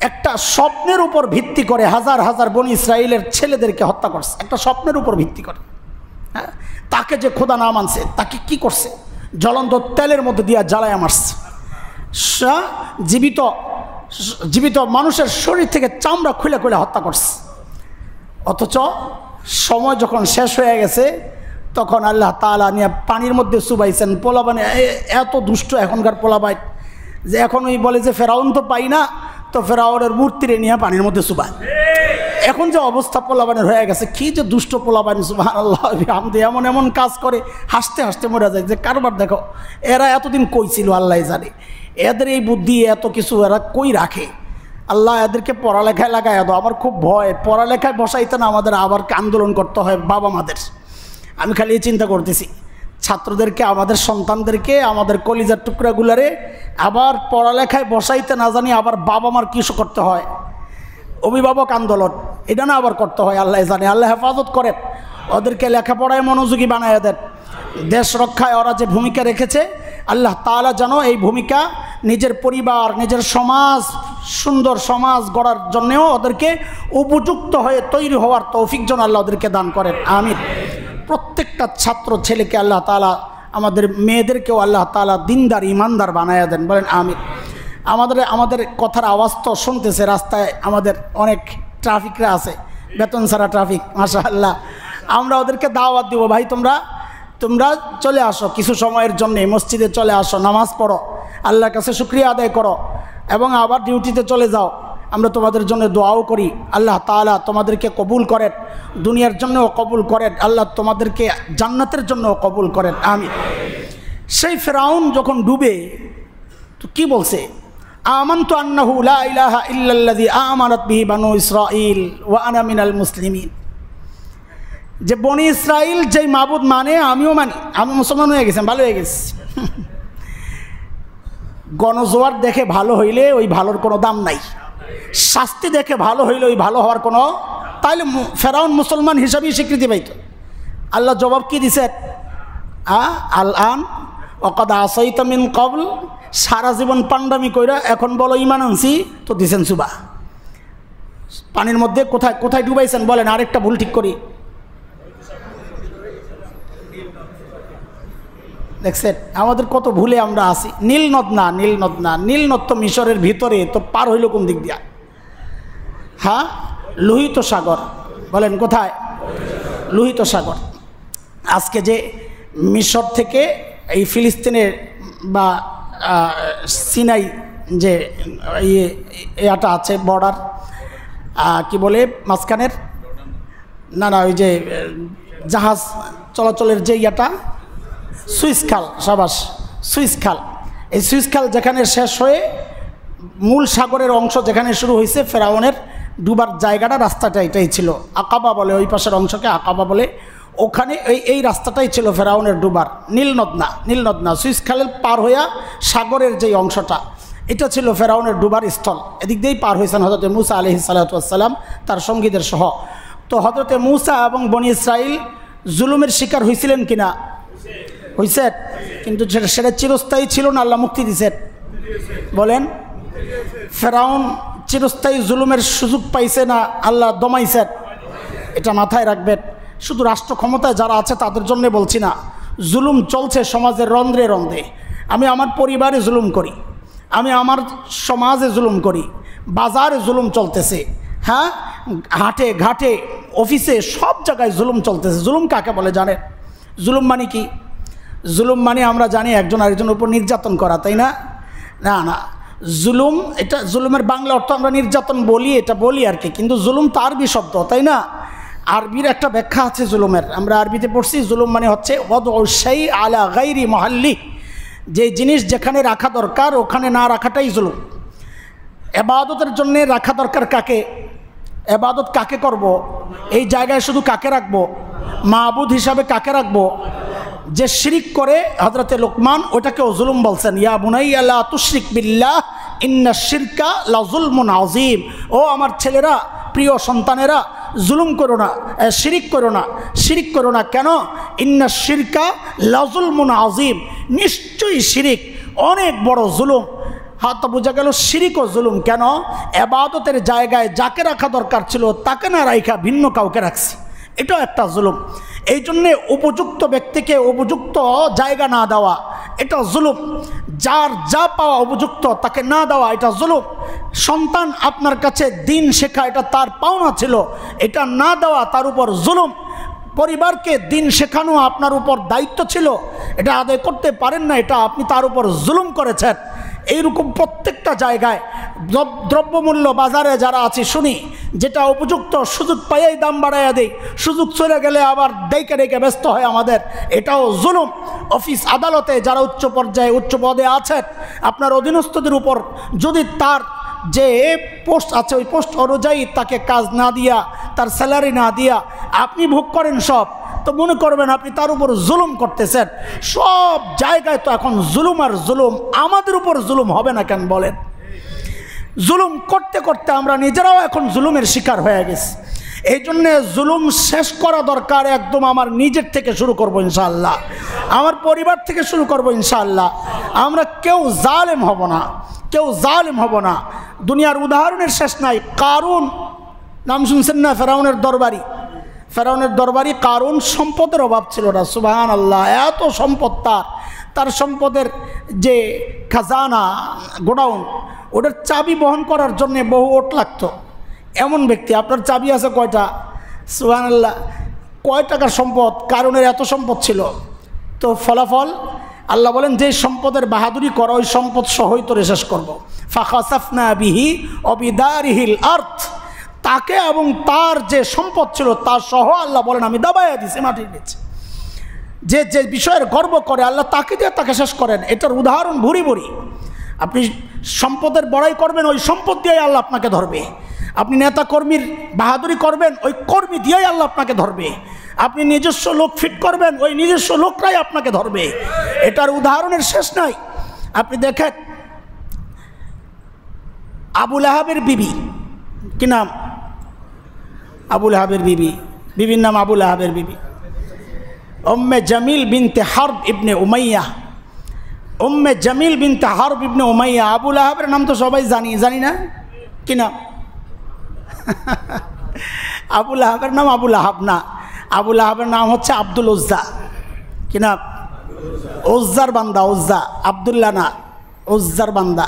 একটা স্বপ্নের উপর ভিত্তি করে হাজার হাজার বনি ইসরায়েলের ছেলেদেরকে হত্যা করছে, একটা স্বপ্নের উপর ভিত্তি করে। হ্যাঁ, তাকে যে খোদা না মানছে তাকে কি করছে, জ্বলন্ত তেলের মধ্যে দিয়ে জ্বালায় মারছে। জীবিত জীবিত মানুষের শরীর থেকে চামড়া খুলে খুলে হত্যা করছে। অথচ সময় যখন শেষ হয়ে গেছে তখন আল্লাহ তাআলা নিয়ে পানির মধ্যে চুবাইছেন। পোলাবানে এত দুষ্ট এখনকার পোলাবাই যে এখন ওই বলে যে ফেরাউন তো পাই না, তো ফেরাউনের মূর্তিরে নিয়ে পানির মধ্যে চুবায়। এখন যে অবস্থা পোলাবানের হয়ে গেছে, কি যে দুষ্ট পোলাবান, সুবহানাল্লাহ বিহামদি, এমন এমন কাজ করে হাসতে হাসতে মরে যায়। যে কারবার দেখো, এরা এতদিন কই ছিল আল্লাহ জানে, এদের এই বুদ্ধি এত কিছু এরা কই রাখে। আল্লাহ এদেরকে পড়ালেখায় লাগায় দাও। আমার খুব ভয়, পড়ালেখায় বসাইতে না আমাদের আবার আন্দোলন করতে হয় বাবা মাদের। আমি খালি চিন্তা করতেছি ছাত্রদেরকে, আমাদের সন্তানদেরকে, আমাদের কলিজার টুকরাগুলারে আবার পড়ালেখায় বসাইতে না জানি আবার বাবা মার কিছু করতে হয়, অভিভাবক আন্দোলন, এটা না আবার করতে হয়। আল্লাহ জানে, আল্লাহ হেফাজত করেন, ওদেরকে লেখাপড়ায় মনোযোগী বানায় দেন। দেশ রক্ষায় ওরা যে ভূমিকা রেখেছে, আল্লাহ তাআলা যেন এই ভূমিকা নিজের পরিবার, নিজের সমাজ, সুন্দর সমাজ গড়ার জন্যেও ওদেরকে উপযুক্ত হয়ে তৈরি হওয়ার তৌফিক যেন আল্লাহ ওদেরকে দান করেন, আমিন। প্রত্যেকটা ছাত্র ছেলেকে আল্লাহ তাআলা, আমাদের মেয়েদেরকেও আল্লাহ তাআলা দিনদার ইমানদার বানায়া দেন, বলেন আমিন। আমাদের কথার আওয়াজ তো শুনতেছে রাস্তায়, আমাদের অনেক ট্রাফিকরা আছে, বেতন ছাড়া ট্রাফিক, মাশাআল্লাহ। আমরা ওদেরকে দাওয়াত দিব, ভাই তোমরা চলে আসো, কিছু সময়ের জন্য মসজিদে চলে আসো, নামাজ পড়ো, আল্লাহর কাছে শুকরিয়া আদায় করো এবং আবার ডিউটিতে চলে যাও। আমরা তোমাদের জন্য দোয়াও করি, আল্লাহ তাআলা তোমাদেরকে কবুল করেন, দুনিয়ার জন্যও কবুল করেন, আল্লাহ তোমাদেরকে জান্নাতের জন্যও কবুল করেন, আমিন। সেই ফেরাউন যখন ডুবে তো কি বলছে, আমানতু আন্নাহু লা ইলাহা ইল্লাল্লাযী আমানাত বিহি বানু ইসরাঈল ওয়া আনা মিনাল মুসলিমিন, যে বনি ইসরাইল যেই মাবুদ মানে আমিও মানি, আমি মুসলমান হয়ে গেছি, ভালো হয়ে গেছি। গণজোয়ার দেখে ভালো হইলে ওই ভালোর কোনো দাম নাই, শাস্তি দেখে ভালো হইলে ওই ভালো হওয়ার কোনো, তাইলে ফেরাউন মুসলমান হিসাবেই স্বীকৃতি পাইত। আল্লাহ জবাব কি দিছে, আল আন ওয়াকাদ আসাইতা মিন ক্বাবল, সারা জীবন পান্ডামি কইরা এখন বলো ইমান আনছি তো দিছেন সুবা। পানির মধ্যে কোথায় কোথায় ডুবাইছেন বলেন, আরেকটা ভুল ঠিক করি। দেখছেন আমাদের কত ভুলে আমরা আসি। নীল নদ না, নীল নদ না, নীল নদ তো মিশরের ভিতরে, তো পার হইল কোন দিক দিয়া? হ্যাঁ, লোহিত সাগর। বলেন কোথায়? লোহিত সাগর। আজকে যে মিশর থেকে এই ফিলিস্তিনের বা সিনাই যে এটা আছে বর্ডার, কি বলে মাঝখানের, না না ওই যে জাহাজ চলাচলের যে ইয়াটা, সুইস খাল, সাবাস, সুইস খাল। এই সুইস খাল যেখানে শেষ হয়ে মূল সাগরের অংশ যেখানে শুরু হয়েছে, ফেরাউনের ডুবার জায়গাটা, রাস্তাটা এটাই ছিল। আকাবা বলে ওই পাশের অংশকে, আকাবা বলে। ওখানে এই রাস্তাটাই ছিল ফেরাউনের ডুবার। নীলনদ না, নীলনদ না, সুইস খালের পার হইয়া সাগরের যেই অংশটা, এটা ছিল ফেরাউনের ডুবার স্থল। এদিক দিয়েই পার হয়েছেন হজরত মুসা আলাইহিস সালাতু ওয়াস সালাম তার সঙ্গীদের সহ। তো হজরতে মুসা এবং বনি ইসরাইল জুলুমের শিকার হয়েছিলেন কিনা? হয়েছে, কিন্তু সেটা চিরস্থায়ী ছিল না, আল্লাহ মুক্তি দিয়েছেন। বলেন, ফেরাউন চিরস্থায়ী জুলুমের সুযোগ পাইছে না আল্লাহ দমাইছেন? এটা মাথায় রাখবেন। শুধু রাষ্ট্র ক্ষমতায় যারা আছে তাদের জন্য বলছি না, জুলুম চলছে সমাজের রন্ধ্রে রন্ধ্রে। আমি আমার পরিবারে জুলুম করি, আমি আমার সমাজে জুলুম করি, বাজারে জুলুম চলতেছে, হ্যাঁ, হাটে ঘাটে অফিসে সব জায়গায় জুলুম চলতেছে। জুলুম কাকে বলে জানেন? জুলুম মানে কি? জুলুম মানে আমরা জানি একজন আরেকজনের উপর নির্যাতন করা, তাই না? না না, জুলুম এটা, জুলুমের বাংলা অর্থ আমরা নির্যাতন বলি, এটা বলি আর কি, কিন্তু জুলুম তো আরবি শব্দ, তাই না? আরবির একটা ব্যাখ্যা আছে জুলুমের, আমরা আরবিতে পড়ছি। জুলুম মানে হচ্ছে ওয়াদউ শাই আলা গায়রি মাহাল্লি, যে জিনিস যেখানে রাখা দরকার ওখানে না রাখাটাই জুলুম। ইবাদতের জন্য রাখা দরকার কাকে? ইবাদত কাকে করব? এই জায়গায় শুধু কাকে রাখবো? মাবুদ হিসাবে কাকে রাখবো? যে শিরিক করে, হযরতে লোকমান ওটাকেও জুলুম বলছেন। ইয়া বুনাইয়া লা তুশরিক বিল্লাহ ইন্নাশ শিরকা লাযুলমুন আযীম। ও আমার ছেলেরা, প্রিয় সন্তানেরা, জুলুম করো না, শিরিক করো না, শিরিক করো না। কেন? ইন্নাশ শিরকা লাযুলমুন আযীম, নিশ্চয়ই শিরিক অনেক বড় জুলুম। হাত বোঝা গেল শিরিকও জুলুম। কেন? ইবাদতের জায়গায় যাকে রাখা দরকার ছিল তাকে না রাখা ভিন্ন কাউকে রাখছি, এটাও একটা জুলুম। এই জন্যে উপযুক্ত ব্যক্তিকে উপযুক্ত জায়গা না দেওয়া এটা জুলুম। যার যা পাওয়া উপযুক্ত তাকে না দেওয়া এটা জুলুম। সন্তান আপনার কাছে দিন শেখা, এটা তার পাওনা ছিল, এটা না দেওয়া তার উপর জুলুম। পরিবারকে দিন শেখানো আপনার উপর দায়িত্ব ছিল, এটা আদায় করতে পারেন না, এটা আপনি তার উপর জুলুম করেছেন। এইরকম প্রত্যেকটা জায়গায় দ্রব্যমূল্য বাজারে যারা আছে শুনি, যেটা উপযুক্ত সুযোগ পাইয়াই দাম বাড়াইয়া দেয়, সুযোগ চলে গেলে আবার ডেকে ডেকে ব্যস্ত হয় আমাদের, এটাও জুলুম। অফিস আদালতে যারা উচ্চ পর্যায়ে উচ্চ পদে আছেন, আপনার অধীনস্থদের উপর যদি তার যে পোস্ট আছে ওই পোস্ট অনুযায়ী তাকে কাজ না দিয়া, তার স্যালারি না দিয়া আপনি ভোগ করেন সব, তো মনে করবেন আপনি তার উপর জুলুম করতেছেন। সব জায়গায় তো এখন জুলুম আর জুলুম, আমাদের উপর জুলুম হবে না কেন বলেন? জুলুম করতে করতে আমরা নিজেরাও এখন জুলুমের শিকার হয়ে গেছি। এই জন্যে জুলুম শেষ করা দরকার। একদম আমার নিজের থেকে শুরু করব ইনশাআল্লাহ, আমার পরিবার থেকে শুরু করব ইনশাআল্লাহ। আমরা কেউ জালেম হব না, কেউ জালেম হব না। দুনিয়ার উদাহরণের শেষ নাই। কারুন নাম শুনছেন না? ফেরাউনের দরবারি, ফেরাউনের দরবারি কারুন, সম্পদের অভাব ছিল না। সুবহানাল্লাহ, এত সম্পদ তার সম্পদের যে খাজানা গোডাউন, ওটার চাবি বহন করার জন্য বহু ওট লাগতো। এমন ব্যক্তি, আপনার চাবি আছে কয়টা? সুবহানাল্লাহ, কয় টাকার সম্পদ? কারুনের এত সম্পদ ছিল। তো ফলাফল আল্লাহ বলেন, যে সম্পদের বাহাদুরি করো ওই সম্পদ সহই তোরে শেষ করবো। ফাখাসাফনা বিহি ওয়া বিদারিহিল আরদ, তাকে এবং তার যে সম্পদ ছিল তার সহ আল্লাহ বলেন আমি দাবাইয়া দিছি মাটির নিচে। যে যে বিষয়ের গর্ব করে আল্লাহ তাকে দিয়ে তাকে শেষ করেন। এটার উদাহরণ ভুরি ভুরি। আপনি সম্পদের বড়াই করবেন, ওই সম্পদ দিয়েই আল্লাহ আপনাকে ধরবে। আপনি নেতা কর্মীর বাহাদুরি করবেন, ওই কর্মী দিয়েই আল্লাহ আপনাকে ধরবে। আপনি নিজস্ব লোক ফিট করবেন, ওই নিজস্ব লোকরাই আপনাকে ধরবে। এটার উদাহরণের শেষ নাই। আপনি দেখেন আবু লাহাবের বিবি, কি নাম? আবু লাহাবের বিবি, বিবির নাম আবু লাহাবের বিবি, উম্মে জামিল বিনতে হারব ইবনে উমাইয়া। উম্মে জামিল বিনতে হারব ইবনে উমাইয়া। আবু লাহাবের নাম তো সবাই জানি না কি না? আবু লাহাবের নাম আবু লাহাব না, আবু লাহাবের নাম হচ্ছে আব্দুল উজ্জা। কি না? উজ্জার বান্দা, উজ্জা, আবদুল্লাহ না, উজ্জার বান্দা।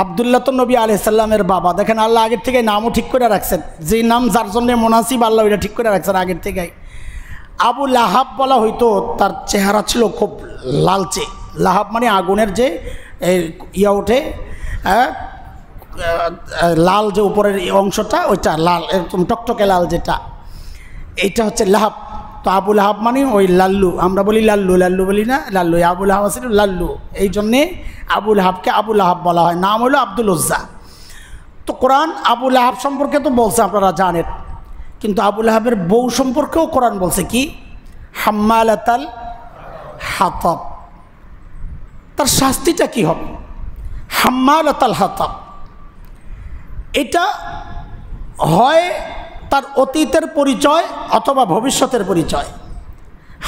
আবদুল্লাহ তো নবী আলাইহিস সালামের বাবা। দেখেন আল্লাহ আগের থেকে নামও ঠিক করে রাখছেন, যে নাম যার জন্য মুনাসিব আল্লাহ ওইটা ঠিক করে রাখছেন আগের থেকেই। আবু লাহাব বলা হইতো, তার চেহারা ছিল খুব লালচে। লাহাব মানে আগুনের যে ইয়া ওঠে, লাল যে উপরের অংশটা ওইটা লাল, এরকম টকটকে লাল যেটা, এইটা হচ্ছে লাহাব। তো আবু লাহাব মানে ওই লাল্লু, আমরা বলি লাল্লু, লাল্লু বলি না, লাল্লু। আবু লাহাব ছিল লাল্লু, এই জন্যে আবু লাহাবকে আবু লাহাব বলা হয়। নাম হলো আব্দুল উজ্জা। তো কোরআন আবু লাহাব সম্পর্কে তো বলছে, আপনারা জানেন, কিন্তু আবু লাহাবের বউ সম্পর্কেও কোরআন বলছে কি? হাম্মালাতাল হাতাব। তার শাস্তিটা কি হবে? হাম্মালাতাল হাতাব, এটা হয় তার অতীতের পরিচয় অথবা ভবিষ্যতের পরিচয়।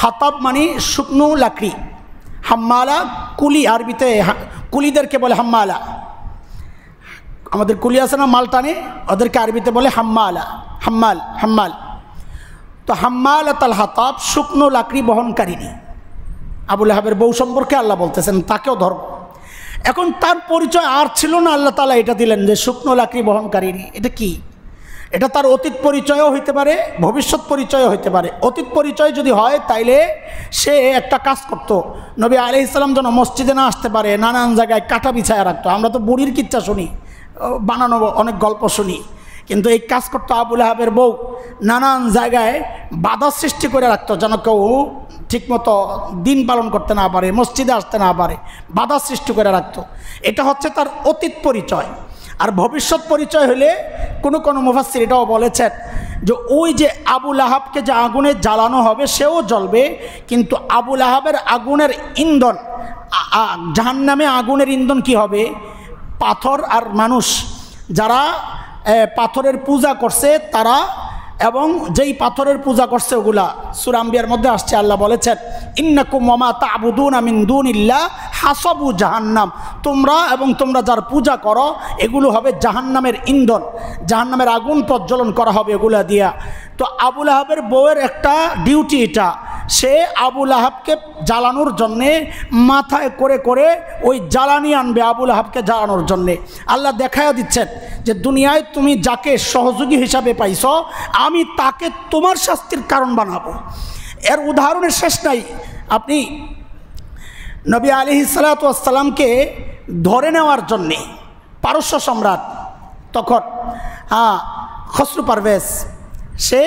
হাতাব মানে শুকনো লাকড়ি, হাম্মালা কুলি, আরবিতে কুলিদেরকে বলে হাম্মালা। আমাদের কুলি আছে না মাল টানে, ওদেরকে আরবিতে বলে হাম্মালা, হাম্মাল। তো হাম্মালাতাল হাতাব, শুকনো লাকড়ি বহনকারিনী। আবু লাহাবের বউ সম্পর্কে আল্লাহ বলতেছেন তাকেও ধরব। এখন তার পরিচয় আর ছিল না, আল্লাহ তাআলা এটা দিলেন যে শুকনো লাকড়ি বহনকারিনী। এটা কি? এটা তার অতীত পরিচয়ও হইতে পারে, ভবিষ্যৎ পরিচয়ও হইতে পারে। অতীত পরিচয় যদি হয় তাইলে সে একটা কাজ করতো, নবী আলাইহিস সালাম যেন মসজিদে না আসতে পারে, নানান জায়গায় কাঁটা বিছায়া রাখতো। আমরা তো বুড়ির কিচ্ছা শুনি, বানানো অনেক গল্প শুনি, কিন্তু এই কাজ করতো আবু লাহাবের বউ। নানান জায়গায় বাধা সৃষ্টি করে রাখতো যেন কেউ ঠিকমতো দিন পালন করতে না পারে, মসজিদে আসতে না পারে, বাধা সৃষ্টি করে রাখতো। এটা হচ্ছে তার অতীত পরিচয়। আর ভবিষ্যৎ পরিচয় হলে কোনো মুফাসসির এটাও বলেছেন যে ওই যে আবু লাহাবকে যে আগুনে জ্বালানো হবে সেও জ্বলবে, কিন্তু আবু লাহাবের আগুনের ইন্ধন, জাহান্নামে আগুনের ইন্ধন কি হবে? পাথর আর মানুষ, যারা পাথরের পূজা করছে তারা, এবং যেই পাথরের পূজা করছে ওগুলা। সূরা আম্বিয়ার মধ্যে আসছে, আল্লাহ বলেছেন ইন্নাকুম ওয়া মা তা'বুদুনা মিন দুনিল্লাহ হাসাবু জাহান্নাম, তোমরা এবং তোমরা যার পূজা করো এগুলো হবে জাহান্নামের ইন্ধন, জাহান্নামের আগুন প্রজ্বলন করা হবে এগুলা দিয়া। তো আবু লাহাবের বউয়ের একটা ডিউটি এটা, সে আবু লাহাবকে জ্বালানোর জন্যে মাথায় করে করে ওই জ্বালানি আনবে আবু লাহাবকে জ্বালানোর জন্যে। আল্লাহ দেখাইয়া দিচ্ছেন যে দুনিয়ায় তুমি যাকে সহযোগী হিসাবে পাইছ, আমি তাকে তোমার শাস্তির কারণ বানাবো। এর উদাহরণের শেষ নাই। আপনি নবী আলাইহিস সালাতু ওয়াস সালামকে ধরে নেওয়ার জন্যে পারস্য সম্রাট তখন খসরু পারভেজ, সে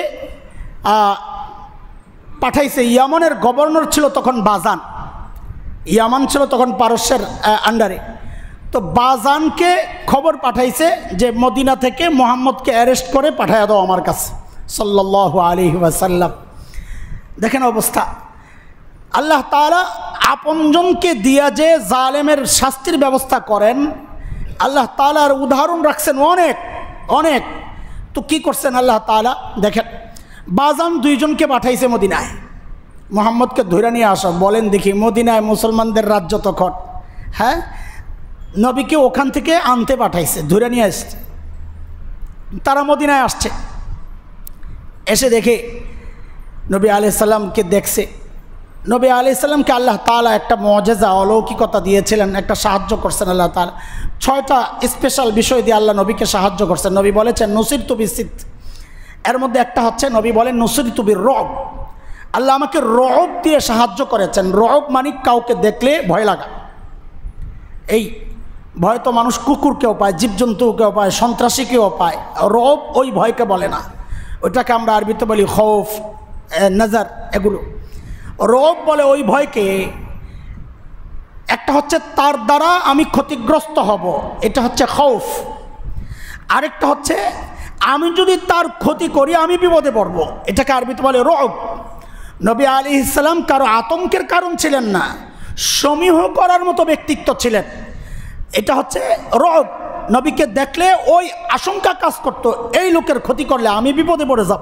পাঠাইছে। ইয়ামানের গভর্নর ছিল তখন বাজান, ইয়ামান ছিল তখন পারস্যের আন্ডারে। তো বাজানকে খবর পাঠাইছে যে মদিনা থেকে মুহাম্মদকে অ্যারেস্ট করে পাঠাইয়া দাও আমার কাছে, সাল্লাল্লাহু আলাইহি ওয়াসাল্লাম। দেখেন অবস্থা। আল্লাহ তাআলা আপনজনকে দিয়া যে জালেমের শাস্তির ব্যবস্থা করেন, আল্লাহ তাআলার উদাহরণ রাখছেন অনেক অনেক। তো কি করছেন আল্লাহ তাআলা দেখেন, বাজান দুইজনকে পাঠাইছে মদিনায়, মুহাম্মদকে ধরে নিয়ে আসো। বলেন দেখি, মদিনায় মুসলমানদের রাজ্য তখন, হ্যাঁ, নবীকে ওখান থেকে আনতে পাঠাইছে, ধরে নিয়ে আসছে। তারা মদিনায় আসছে, এসে দেখে নবী আলাইহিস সালামকে দেখছে। নবী আলাইহিস সালামকে আল্লাহ তাআলা একটা মুআজিজা, অলৌকিকতা দিয়েছিলেন, একটা সাহায্য করছেন আল্লাহ তাআলা। 6টা স্পেশাল বিষয় দিয়ে আল্লাহ নবীকে সাহায্য করছেন। নবী বলেছেন নুসিরতু বিসিত, এর মধ্যে একটা হচ্ছে নবী বলেন নুসিরতু বির-রুব, আল্লাহ আমাকে রব দিয়ে সাহায্য করেছেন। রব মানে কাউকে দেখলে ভয় লাগা। এই ভয় তো মানুষ কুকুরকেও পায়, জীবজন্তুকেও পায়, সন্ত্রাসীকেও পায়। রব ওই ভয়কে বলে না, ওইটাকে আমরা আরবিতে বলি খৌফ, নজর, এগুলো রব বলে ওই ভয়কে। একটা হচ্ছে তার দ্বারা আমি ক্ষতিগ্রস্ত হব, এটা হচ্ছে খৌফ। আরেকটা হচ্ছে আমি যদি তার ক্ষতি করি আমি বিপদে পড়ব, এটাকে আরবিতে বলে রব। নবী আলাইহিস সালাম কারো আতঙ্কের কারণ ছিলেন না, সমীহ করার মতো ব্যক্তিত্ব ছিলেন, এটা হচ্ছে রব। নবীকে দেখলে ওই আশঙ্কা কাজ করতো, এই লোকের ক্ষতি করলে আমি বিপদে পড়ে যাব।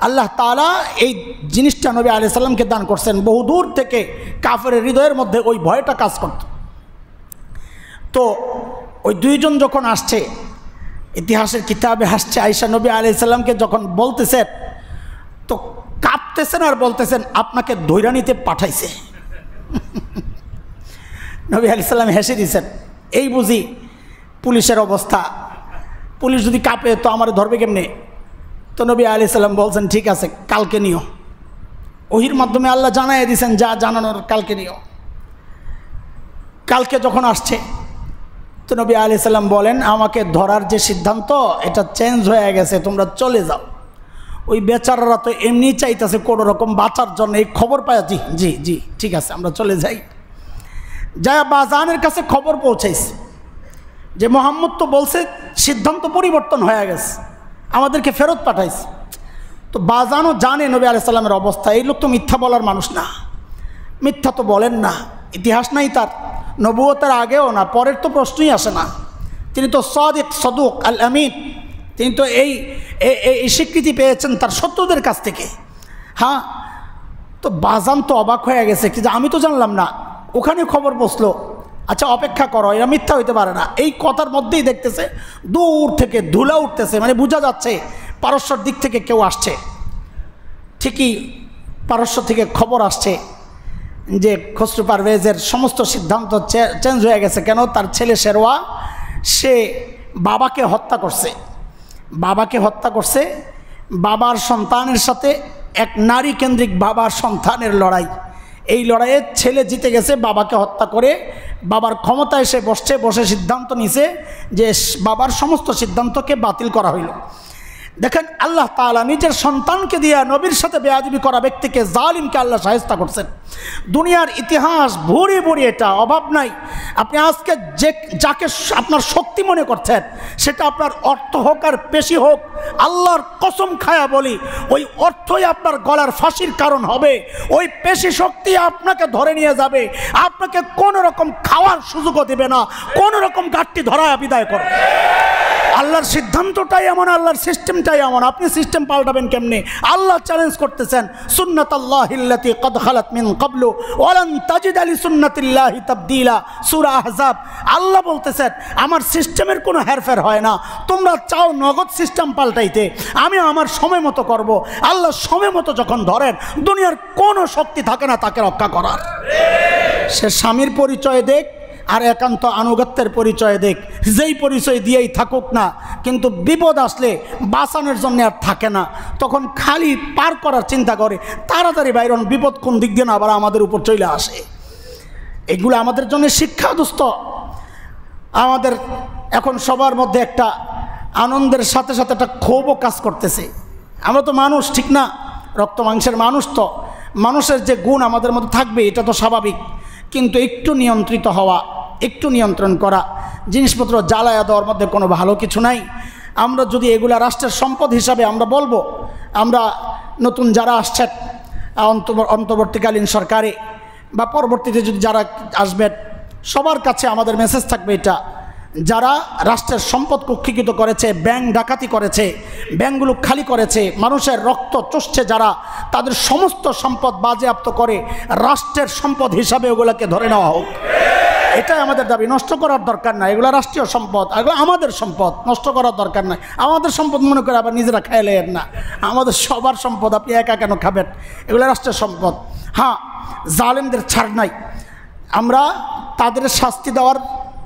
আল্লাহ তাআলা এই জিনিসটা নবী আলাইহিস সালামকে দান করছেন। বহু দূর থেকে কাফেরের হৃদয়ের মধ্যে ওই ভয়টা কাজ করত। তো ওই দুইজন যখন আসছে, ইতিহাসের কিতাবে আসছে, আয়েশা নবী আলাইহিস সালামকে যখন বলতেছেন, তো কাঁপতেছেন আর বলতেছেন আপনাকে ধইরা নিতে পাঠাইছে। নবী আলাইহিস সালাম হেসে দিয়েছেন, এই বুঝি পুলিশের অবস্থা, পুলিশ যদি কাঁপে তো আমার ধরবে কেমনে? তো নবী আলাইহিস সালাম বলছেন ঠিক আছে, কালকে নিও। ওহির মাধ্যমে আল্লাহ জানাই দিয়েছেন যা জানানোর কালকে নিও। কালকে যখন আসছে তো নবী আলাইহিস সালাম বলেন আমাকে ধরার যে সিদ্ধান্ত এটা চেঞ্জ হয়ে গেছে, তোমরা চলে যাও। ওই বেচারারা তো এমনি চাইতেছে কোনো রকম বাঁচার জন্য, এই খবর পায় জি জি জি ঠিক আছে আমরা চলে যাই। যা বাজানের কাছে খবর পৌঁছাইছে যে মোহাম্মদ তো বলছে সিদ্ধান্ত পরিবর্তন হয়ে গেছে, আমাদেরকে ফেরত পাঠাইছে। তো বাজানও জানে নবী আলাইহিস সালামের অবস্থা, এই লোক তো মিথ্যা বলার মানুষ না, মিথ্যা তো বলেন না, ইতিহাস নাই তার, নবুয়তের আগেও না পরের তো প্রশ্নই আসে না, তিনি তো সাদিক সদুক আল আমিন, তিনি তো এই স্বীকৃতি পেয়েছেন তার শত্রুদের কাছ থেকে। হ্যাঁ, তো বাজান তো অবাক হয়ে গেছে কি যে আমি তো জানলাম না, ওখানে খবর পৌঁছলো, আচ্ছা অপেক্ষা করো, এরা মিথ্যা হইতে পারে না। এই কথার মধ্যেই দেখতেছে দূর থেকে ধুলা উঠতেছে, মানে বোঝা যাচ্ছে পারস্যর দিক থেকে কেউ আসছে। ঠিকই পারস্য থেকে খবর আসছে যে খসরু পারভেজের সমস্ত সিদ্ধান্ত চেঞ্জ হয়ে গেছে। কেন? তার ছেলে শেরওয়া সে বাবাকে হত্যা করছে, বাবাকে হত্যা করছে। বাবার সন্তানের সাথে এক নারী কেন্দ্রিক বাবার সন্তানের লড়াই, এই লড়াইয়ে ছেলে জিতে গেছে, বাবাকে হত্যা করে বাবার ক্ষমতায় এসে বসে সিদ্ধান্ত নিছে যে বাবার সমস্ত সিদ্ধান্তকে বাতিল করা হইল। দেখেন আল্লাহ তাআলা নিজের সন্তানকে দিয়ে নবীর সাথে বেয়াদবি করা ব্যক্তিকে, জালিমকে আল্লাহ শায়েস্তা করছেন। দুনিয়ার ইতিহাস ভরে ভরে এটা, অভাব নাই। আপনি আজকে যাকে আপনার শক্তি মনে করছেন সেটা আপনার অর্থ হোক আর পেশি হোক, আল্লাহর কসম খায়া বলি ওই অর্থই আপনার গলার ফাঁসির কারণ হবে। ওই পেশি শক্তি আপনাকে ধরে নিয়ে যাবে, আপনাকে কোনো রকম খাওয়ার সুযোগও দেবে না, কোনো রকম গাঁটটি ধরায় বিদায় করবে। আল্লাহর সিদ্ধান্তটাই এমন, আল্লাহর সিস্টেমটাই এমন, আপনি সিস্টেম পাল্টাবেন কেমনে? আল্লাহ চ্যালেঞ্জ করতেছেন সুন্নাতাল্লাহিল্লাতী ক্বাদ খালাত মিন ক্বাবলু ওয়া লান তাজিদা লিসুন্নাতিল্লাহি তাবদীলা, সূরা আহজাব। আল্লাহ বলতেছেন আমার সিস্টেমের কোনো হেরফের হয় না, তোমরা চাও নগদ সিস্টেম পাল্টাইতে, আমি আমার সময় মতো করব। আল্লাহ সময় মতো যখন ধরেন দুনিয়ার কোনো শক্তি থাকে না তাকে রক্ষা করার। সে স্বামীর পরিচয় দেখ আর একান্ত আনুগত্যের পরিচয় দেখ, যেই পরিচয় দিয়েই থাকুক না, কিন্তু বিপদ আসলে বাঁচানোর জন্য আর থাকে না, তখন খালি পার করার চিন্তা করে, তাড়াতাড়ি বাইরন, বিপদ কোন দিক দিয়ে না আবার আমাদের উপর চলে আসে। এগুলো আমাদের জন্য শিক্ষা দোস্ত। আমাদের এখন সবার মধ্যে একটা আনন্দের সাথে সাথে একটা ক্ষোভও কাজ করতেছে। আমরা তো মানুষ, ঠিক না? রক্ত মাংসের মানুষ, তো মানুষের যে গুণ আমাদের মধ্যে থাকবে এটা তো স্বাভাবিক, কিন্তু একটু নিয়ন্ত্রিত হওয়া, একটু নিয়ন্ত্রণ করা, জিনিসপত্র জ্বালায়া দেওয়ার মধ্যে কোনো ভালো কিছু নাই। আমরা যদি এগুলা রাষ্ট্রের সম্পদ হিসাবে আমরা বলবো, আমরা নতুন যারা আসছেন অন্তর্বর্তীকালীন সরকারে বা পরবর্তীতে যদি যারা আসবেন, সবার কাছে আমাদের মেসেজ থাকবে এটা, যারা রাষ্ট্রের সম্পদ কুক্ষিগত করেছে, ব্যাংক ডাকাতি করেছে, ব্যাংকগুলো খালি করেছে, মানুষের রক্ত চষছে যারা, তাদের সমস্ত সম্পদ বাজেয়াপ্ত করে রাষ্ট্রের সম্পদ হিসাবে ওগুলোকে ধরে নেওয়া হোক। এটাই আমাদের দাবি। নষ্ট করার দরকার নাই, এগুলো রাষ্ট্রীয় সম্পদ, এগুলো আমাদের সম্পদ, নষ্ট করার দরকার নাই। আমাদের সম্পদ মনে করে আবার নিজেরা খাইলেন না, আমাদের সবার সম্পদ, আপনি একা কেন খাবেন? এগুলো রাষ্ট্রের সম্পদ। হ্যাঁ, জালেমদের ছাড় নাই, আমরা তাদের শাস্তি দেওয়ার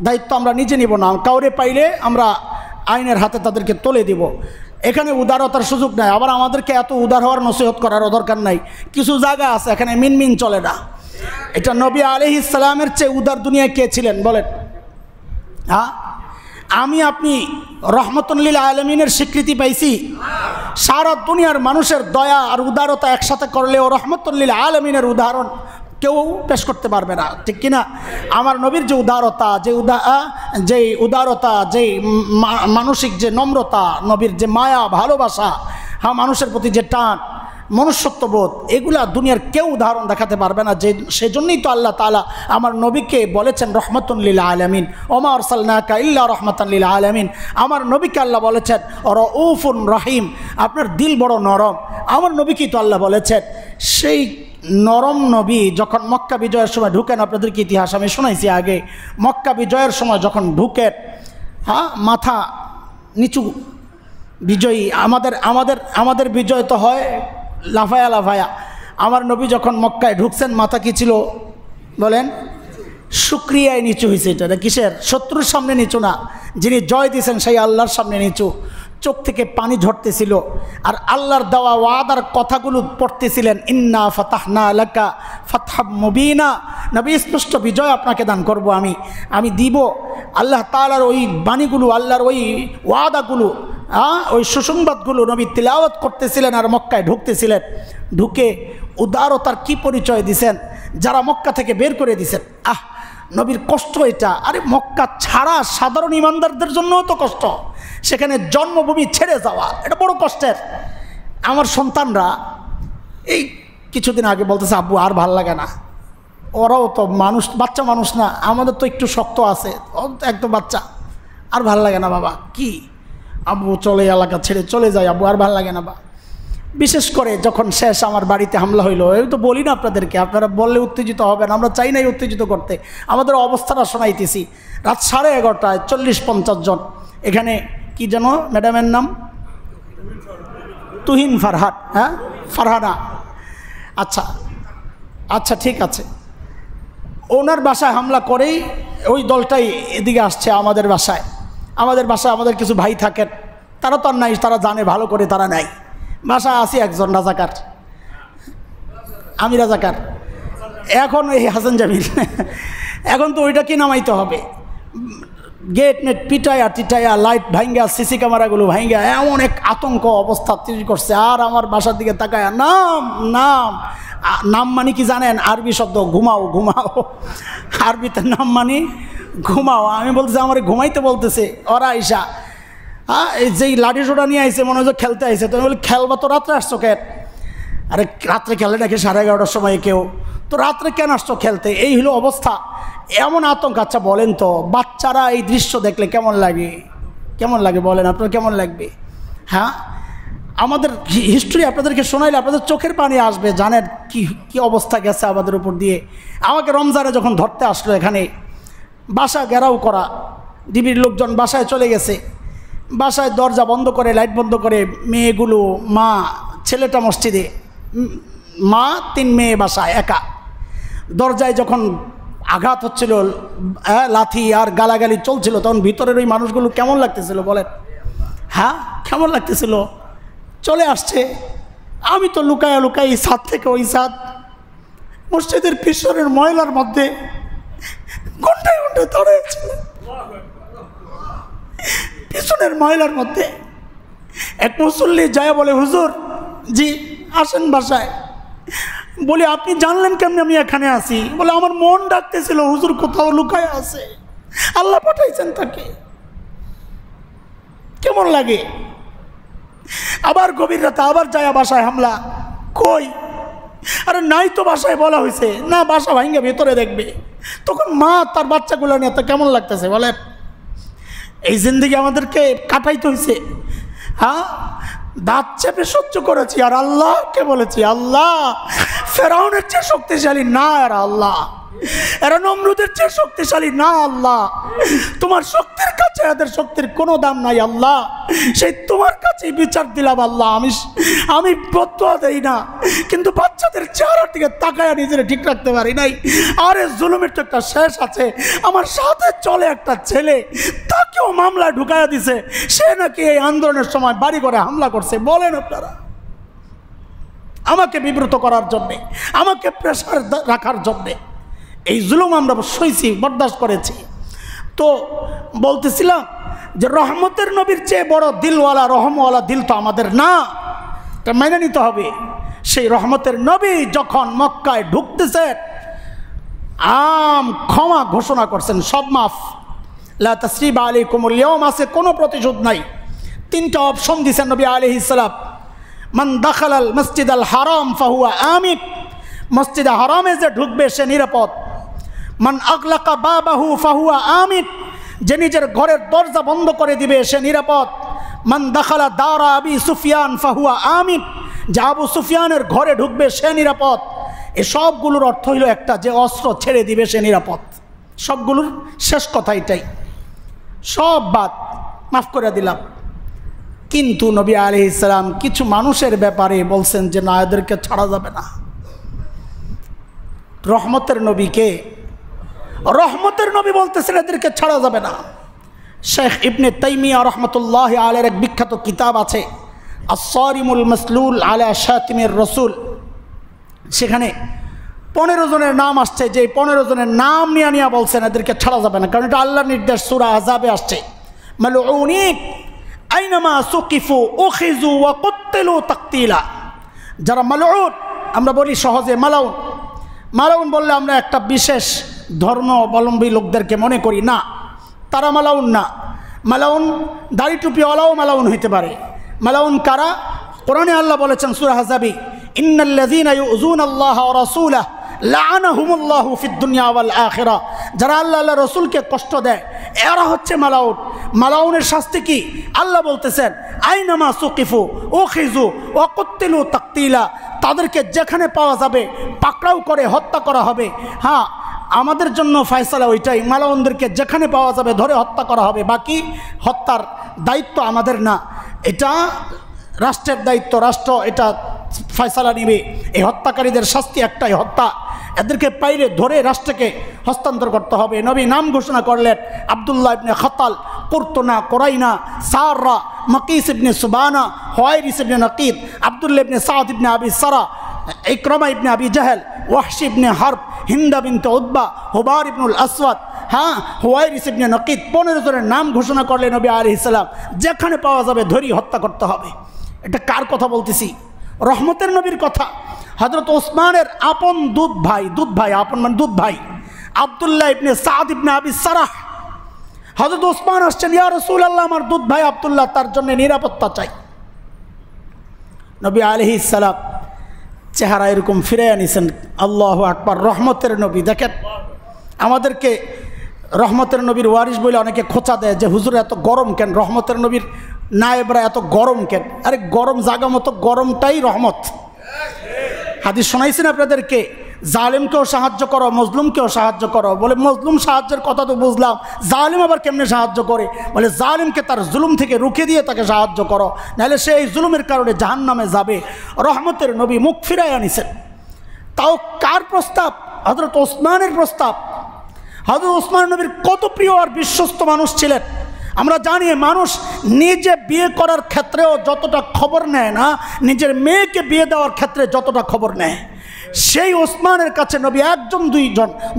দায়িত্ব আমরা নিজে নিব না, কাউরে পাইলে আমরা আইনের হাতে তাদেরকে তুলে দিব। এখানে উদারতার সুযোগ নাই, আবার আমাদেরকে এত উদার হওয়ার নসিহত করার দরকার নাই। কিছু জায়গা আছে এখানে মিনমিন চলে না। এটা নবী আলাইহিস সালামের চেয়ে উদার দুনিয়ায় কে ছিলেন বলেন? হ্যাঁ, আমি আপনি রহমতুল লিল আলামিনের স্বীকৃতি পাইছি। সারা দুনিয়ার মানুষের দয়া আর উদারতা একসাথে করলেও রহমতুল লিল আলামিনের উদাহরণ কেউ পেশ করতে পারবে না, ঠিক কিনা? আমার নবীর যে উদারতা, যেই উদারতা, যেই মানসিক যে নম্রতা, নবীর যে মায়া ভালোবাসা, হ্যাঁ মানুষের প্রতি যে টান, মনুষ্যত্ববোধ, এগুলা দুনিয়ার কেউ উদাহরণ দেখাতে পারবে না। যে সেজন্যই তো আল্লাহ তাআলা আমার নবীকে বলেছেন রহমাতুল লিল আলামিন, ওমা আরসালনাকা ইল্লা রাহমাতাল লিল আলামিন। আমার নবীকে আল্লাহ বলেছেন রউফুন রহিম, আপনার দিল বড় নরম, আমার নবীকেই তো আল্লাহ বলেছেন। সেই নরম নবী যখন মক্কা বিজয়ের সময় ঢুকেন, আপনাদেরকে ইতিহাস আমি শোনাইছি আগে, মক্কা বিজয়ের সময় যখন ঢুকেন, মাথা নিচু, বিজয়ী আমাদের আমাদের আমাদের বিজয় তো হয় লাফায়া লাফায়া। আমার নবী যখন মক্কায় ঢুকছেন মাথা কি ছিল বলেন? শুকরিয়ায় নিচু হয়েছে। এটা কিসের? শত্রুর সামনে নিচু না, যিনি জয় দিয়েছেন সেই আল্লাহর সামনে নিচু। চোখ থেকে পানি ঝরতেছিল আর আল্লাহর দেওয়া ওয়াদার কথাগুলো পড়তেছিলেন। ইন্না ফাতাহনা লাকা ফাতহাম মুবিনা, নবী স্পষ্ট বিজয় আপনাকে দান করব, আমি দিব। আল্লাহ তাআলার ওই বাণীগুলো, আল্লাহর ওই ওয়াদাগুলো, ওই সুসংবাদগুলো নবী তিলাওয়াত করতেছিলেন আর মক্কায় ঢুকতেছিলেন। ঢুকে উদারতার কি পরিচয় দিছেন যারা মক্কা থেকে বের করে দিছেন। নবীর কষ্ট এটা। আরে মক্কা ছাড়া সাধারণ ইমানদারদের জন্যও তো কষ্ট, সেখানে জন্মভূমি ছেড়ে যাওয়া এটা বড় কষ্টের। আমার সন্তানরা এই কিছুদিন আগে বলতেছে, আব্বু আর ভাল লাগে না। ওরাও তো মানুষ, বাচ্চা মানুষ না, আমাদের তো একটু শক্ত আছে, একদম বাচ্চা। আর ভাল লাগে না বাবা। কি আব্বু চলে এলাকা ছেড়ে চলে যায়, আব্বু আর ভাল লাগে না বা। বিশেষ করে যখন শেষ আমার বাড়িতে হামলা হইলো, এই তো বলি না আপনাদেরকে, আপনারা বললে উত্তেজিত হবেন, আমরা চাই নাই উত্তেজিত করতে, আমাদের অবস্থাটা শোনাইতেছি। রাত 11:30 40-50 জন এখানে, কি যেন ম্যাডামের নাম? তুহিন ফারহান, ফারহানা, আচ্ছা আচ্ছা ঠিক আছে। ওনার বাসায় হামলা করেই ওই দলটাই এদিকে আসছে আমাদের বাসায়। আমাদের কিছু ভাই থাকেন, তারা তো আর নাই, তারা জানে ভালো করে, তারা নাই। বাসায় আসি একজন রাজাকার, আমি রাজাকার। এখন এই হাসান জামিল, এখন তো ওইটা কি নামাইতে হবে, গেট মেট পিটায়া টিটায়া, লাইট ভাঙ্গা, সিসি ক্যামেরাগুলো ভাঙ্গা, এমন এক আতঙ্ক অবস্থা তৈরি করছে। আর আমার বাসার দিকে তাকায়, নাম নাম নাম মানে কি জানেন? আরবি শব্দ, ঘুমাও ঘুমাও, আরবিতে নাম মানে ঘুমাও। আমি বলতেছি আমার ঘুমাইতে বলতেছে ওরা আইসা, এই যেই লাঠি সোটা নিয়ে আইসে মনে হয় খেলতে আইসে। তো আমি বলি খেলবা তো রাত্রে আসছো কেন? আরে রাত্রে খেলে নাকি 11:30 সময় কেউ, তো রাত্রে কেন আসছো খেলতে? এই হলো অবস্থা, এমন আতঙ্ক। আচ্ছা বলেন তো, বাচ্চারা এই দৃশ্য দেখলে কেমন লাগে? কেমন লাগে বলেন, আপনার কেমন লাগবে? আমাদের হিস্ট্রি আপনাদেরকে শোনাইলে আপনাদের চোখের পানি আসবে, জানেন কি অবস্থা গেছে আমাদের উপর দিয়ে। আমাকে রমজানে যখন ধরতে আসলো, এখানে বাসা ঘেরাও করা, ডিবির লোকজন বাসায় চলে গেছে, বাসায় দরজা বন্ধ করে, লাইট বন্ধ করে, মেয়েগুলো, মা, ছেলেটা মসজিদে, মা 3 মেয়ে বাসায় একা। দরজায় যখন আঘাত হচ্ছিল, লাথি আর গালাগালি চলছিল, তখন ভিতরের ওই মানুষগুলো কেমন লাগতেছিল বলেন? কেমন লাগতেছিল? চলে আসছে। আমি তো লুকায়া লুকাই ছাদ থেকে ওই ছাদ, মসজিদের পিছনের ময়লার মধ্যে ঘন্টায় ঘন্টায় ধরেছিল, পিছনের ময়লার মধ্যে। এক মুসল্লি যায় বলে, হুজুর জি আসেন বাসায়। বলি আপনি জানলেন কেমনি আমি এখানে আসি? বলে আমার মন ডাকতেছিল, হুজুর কোথাও লুকায় আছে, আল্লাহ পাঠাইছেন তাকে। কেমন লাগে? আবার গভীর রাতে আবার যায় বাসায় হামলা, কই? আরে নাই তো বাসায় বলা হয়েছে না, বাসা ভাঙ্গে ভেতরে দেখবে। তখন মা তার বাচ্চাগুলো নিয়ে তো কেমন লাগতেছে বলে? এই জিন্দেগি আমাদেরকে কাটাইতে হয়েছে। দাঁত চেপে সহ্য করেছি, আর আল্লাহকে বলেছি, আল্লাহ ফেরাউনের চেয়ে শক্তিশালী না এরা, আল্লাহ এরা নমরুদের চেয়ে শক্তিশালী না, আল্লাহ তোমার শক্তির কাছে এদের শক্তির কোনো দাম নাই, আল্লাহ সেই তোমার কাছেই বিচার দিলাম। আল্লাহ আমি বদদুয়া দেই না, কিন্তু বাচ্চাদের চেহারার দিকে তাকায় নিজেরা ঠিক রাখতে পারি নাই। আরে জুলুমের তো একটা শেষ আছে। আমার সাথে চলে একটা ছেলে, তাকেও মামলায় ঢুকাইয়া দিছে, সে নাকি এই আন্দোলনের সময় বাড়ি করে হামলা করছে। বলেন আপনারা, আমাকে বিব্রত করার জন্যে, আমাকে প্রেশার রাখার জন্যে এই জুলুম আমরা সইছি, বরদাস্ত করেছি। তো বলতেছিলাম যে রহমতের নবীর চেয়ে বড় দিলওয়ালা, রহমওয়ালা দিল তো আমাদের না, এটা মেনে নিতে হবে। সেই রহমতের নবী যখন মক্কায় ঢুকতেছে, ক্ষমা ঘোষণা করছেন, সব মাফ, লা তাসরিবা আলাইকুমুল ইয়াওম, আছে কোনো প্রতিশোধ নাই। 3টা অপশন দিয়েছেন নবী আলাইহিস সালাম। মান দাখালাল মসজিদাল হারাম ফাহুয়া আমিন, মসজিদে হারামে যে ঢুকবে সে নিরাপদ। মান আগলাকা বাবাহু ফাহুয়া আমিন, যে নিজের ঘরের দরজা বন্ধ করে দিবে সে নিরাপদ। মান দাখালা দারা আবি সুফিয়ান ফাহুয়া আমিন, যে আবু সুফিয়ানের ঘরে ঢুকবে সে নিরাপদ, এ সবগুলোর অর্থ হইল একটা, যে অস্ত্র ছেড়ে দিবে সে নিরাপদ। সবগুলোর শেষ কথা এটাই, সব বাদ মাফ করে দিলাম। কিন্তু নবী আলাইহিস সালাম কিছু মানুষের ব্যাপারে বলছেন যে না, এদেরকে ছাড়া যাবে না। রহমতের নবীকে, রহমতের নবী বলতেছেন এদেরকে ছাড়া যাবে না। শেখ ইবনে তাইমিয়া রহমতুল্লাহ আলাইহির এক বিখ্যাত কিতাব আছে আস-সারিমুল মাসলুল আলা শাতিমির রাসূল, সেখানে 15 জনের নাম আসছে, যে 15 জনের নাম নিয়ে বলছেন এদেরকে ছাড়া যাবে না, কারণ এটা আল্লাহর নির্দেশ। সূরা আহজাবে আসছে মালউনিন আইনামা সুকিফু উখিযু ওয়া কুতিলু তাকতিলা। যারা মালউন, আমরা বলি সহজে মালাউন। মালাউন বললে আমরা একটা বিশেষ ধর্ম অবলম্বী লোকদেরকে মনে করি, না, তারা মালাউন না। মালাউন দাড়ি টুপিওয়ালাও মালাউন হইতে পারে। মালাউন কারা? কোরআনে আল্লাহ বলেছেন সূরা আহজাবে, ইন্নাল্লাযীনা ইউযুনাল্লাহা ওয়া রাসূলাহু লাআনাহুমুল্লাহু ফিদ দুনিয়া ওয়াল আখিরাহ। যারা আল্লাহ আল্লাহ রসুলকে কষ্ট দেয় এরা হচ্ছে মালাউন। মালাউনের শাস্তি কি? আল্লাহ বলতেছেন আইনামা সুকিফু উখিযু ওয়া কুতিলু তাকতিলা। তাদেরকে যেখানে পাওয়া যাবে পাকড়াও করে হত্যা করা হবে। হ্যাঁ, আমাদের জন্য ফয়সালা ওইটাই, মালাউনদেরকে যেখানে পাওয়া যাবে ধরে হত্যা করা হবে। বাকি হত্যার দায়িত্ব আমাদের না, এটা রাষ্ট্রের দায়িত্ব, রাষ্ট্র এটা ফয়সালা নিবে। এই হত্যাকারীদের শাস্তি একটাই, হত্যা। এদেরকে পাইলে ধরে রাষ্ট্রকে হস্তান্তর করতে হবে। নবী নাম ঘোষণা করলেন আব্দুল্লাহ ইবনে খাতাল, কুরতুনা, কোরাইনা, সাররা, মাকিস ইবনে সুবানা, হুয়াইরিস ইবনে নাকিদ, আব্দুল্লাহ ইবনে সাদ ইবনে আবি সারা, ইকরামা ইবনে আবি জাহল, ওয়াহশি ইবনে হারব, হিন্দা বিনতে উতবা, হুবার ইবনুল আসওয়াদ, হ্যাঁ, হুয়াইরিস ইবনে নাকিদ। 15 জনের নাম ঘোষণা করলেন নবী আলাইহিস সালাম, যেখানে পাওয়া যাবে ধরি হত্যা করতে হবে। এটা কার কথা বলতেছি? রহমতের নবীর কথা। হযরত ওসমানের আপন দুধ ভাই, আপন মানে দুধ ভাই, আব্দুল্লাহ ইবনে সাদ ইবনে আবি সারাহ। হযরত ওসমান আসছেন, ইয়া রাসূলুল্লাহ, আমার দুধ ভাই আব্দুল্লাহ, তার জন্য নিরাপত্তা চাই। নবী আলাইহিস সালাম চেহারা এরকম ফিরে আনিছেন। আল্লাহু আকবার। রহমতের নবী। দেখেন, আমাদেরকে রহমতের নবীর ওয়ারিস বলে অনেকে খোঁচা দেয় যে হুজুর এত গরম কেন, রহমতের নবীর নায়েবরা এত গরম কেন? আরে গরম জায়গা মতো, গরমটাই রহমত। হাদিস শোনাইছেন আপনাদেরকে, জালেমকেও সাহায্য করো, মজলুমকেও সাহায্য করো। বলে মজলুম সাহায্যের কথা তো বুঝলাম, জালেম আবার কেমনে সাহায্য করে? বলে জালেমকে তার জুলুম থেকে রুখে দিয়ে তাকে সাহায্য করো, নাহলে সে এই জুলুমের কারণে জাহান্নামে যাবে। রহমতের নবী মুখ ফিরায় আনিছেন। তাও কার প্রস্তাব? হযরত ওসমানের প্রস্তাব। হযরত ওসমান নবীর কত প্রিয় আর বিশ্বস্ত মানুষ ছিলেন। আমরা জানি মানুষ নিজে বিয়ে করার ক্ষেত্রেও যতটা খবর নেয় না, নিজের মেয়েকে বিয়ে দেওয়ার ক্ষেত্রে যতটা খবর নেয়। সেই ওসমানের কাছে নবী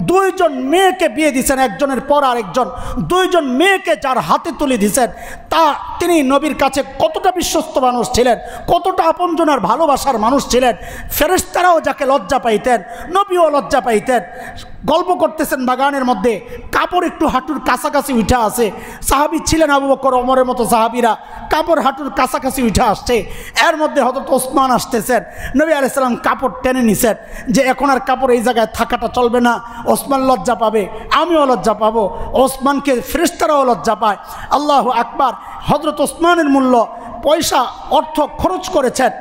দুইজন মেয়েকে বিয়ে দিয়েছেন, একজনের পর আরেকজন। 2 জন মেয়েকে যার হাতে তুলে দিয়েছেন, তা তিনি নবীর কাছে কতটা বিশ্বস্ত মানুষ ছিলেন, কতটা আপনজনের ভালোবাসার মানুষ ছিলেন। ফেরেশতারাও যাকে লজ্জা পাইতেন, নবীও লজ্জা পাইতেন। গল্প করতেছেন বাগানের মধ্যে, কাপড় একটু হাঁটুর কাছাকাছি উঠে আসে। সাহাবী ছিলেন আবু বকর, ওমরের মতো সাহাবীরা, কাপড় হাঁটুর কাছাকাছি উঠে আসছে। এর মধ্যে হযরত ওসমান আসতেছেন। নবী আলাইহিস সালাম কাপড় টেনে নিছেন যে এখন আর কাপড় এই জায়গায় থাকাটা চলবে না, ওসমান লজ্জা পাবে, আমিও লজ্জা পাবো, ওসমানকে ফেরেশতারাও লজ্জা পায়। আল্লাহু আকবার। হযরত ওসমানের মূল্য পয়সা, অর্থ খরচ করেছেন।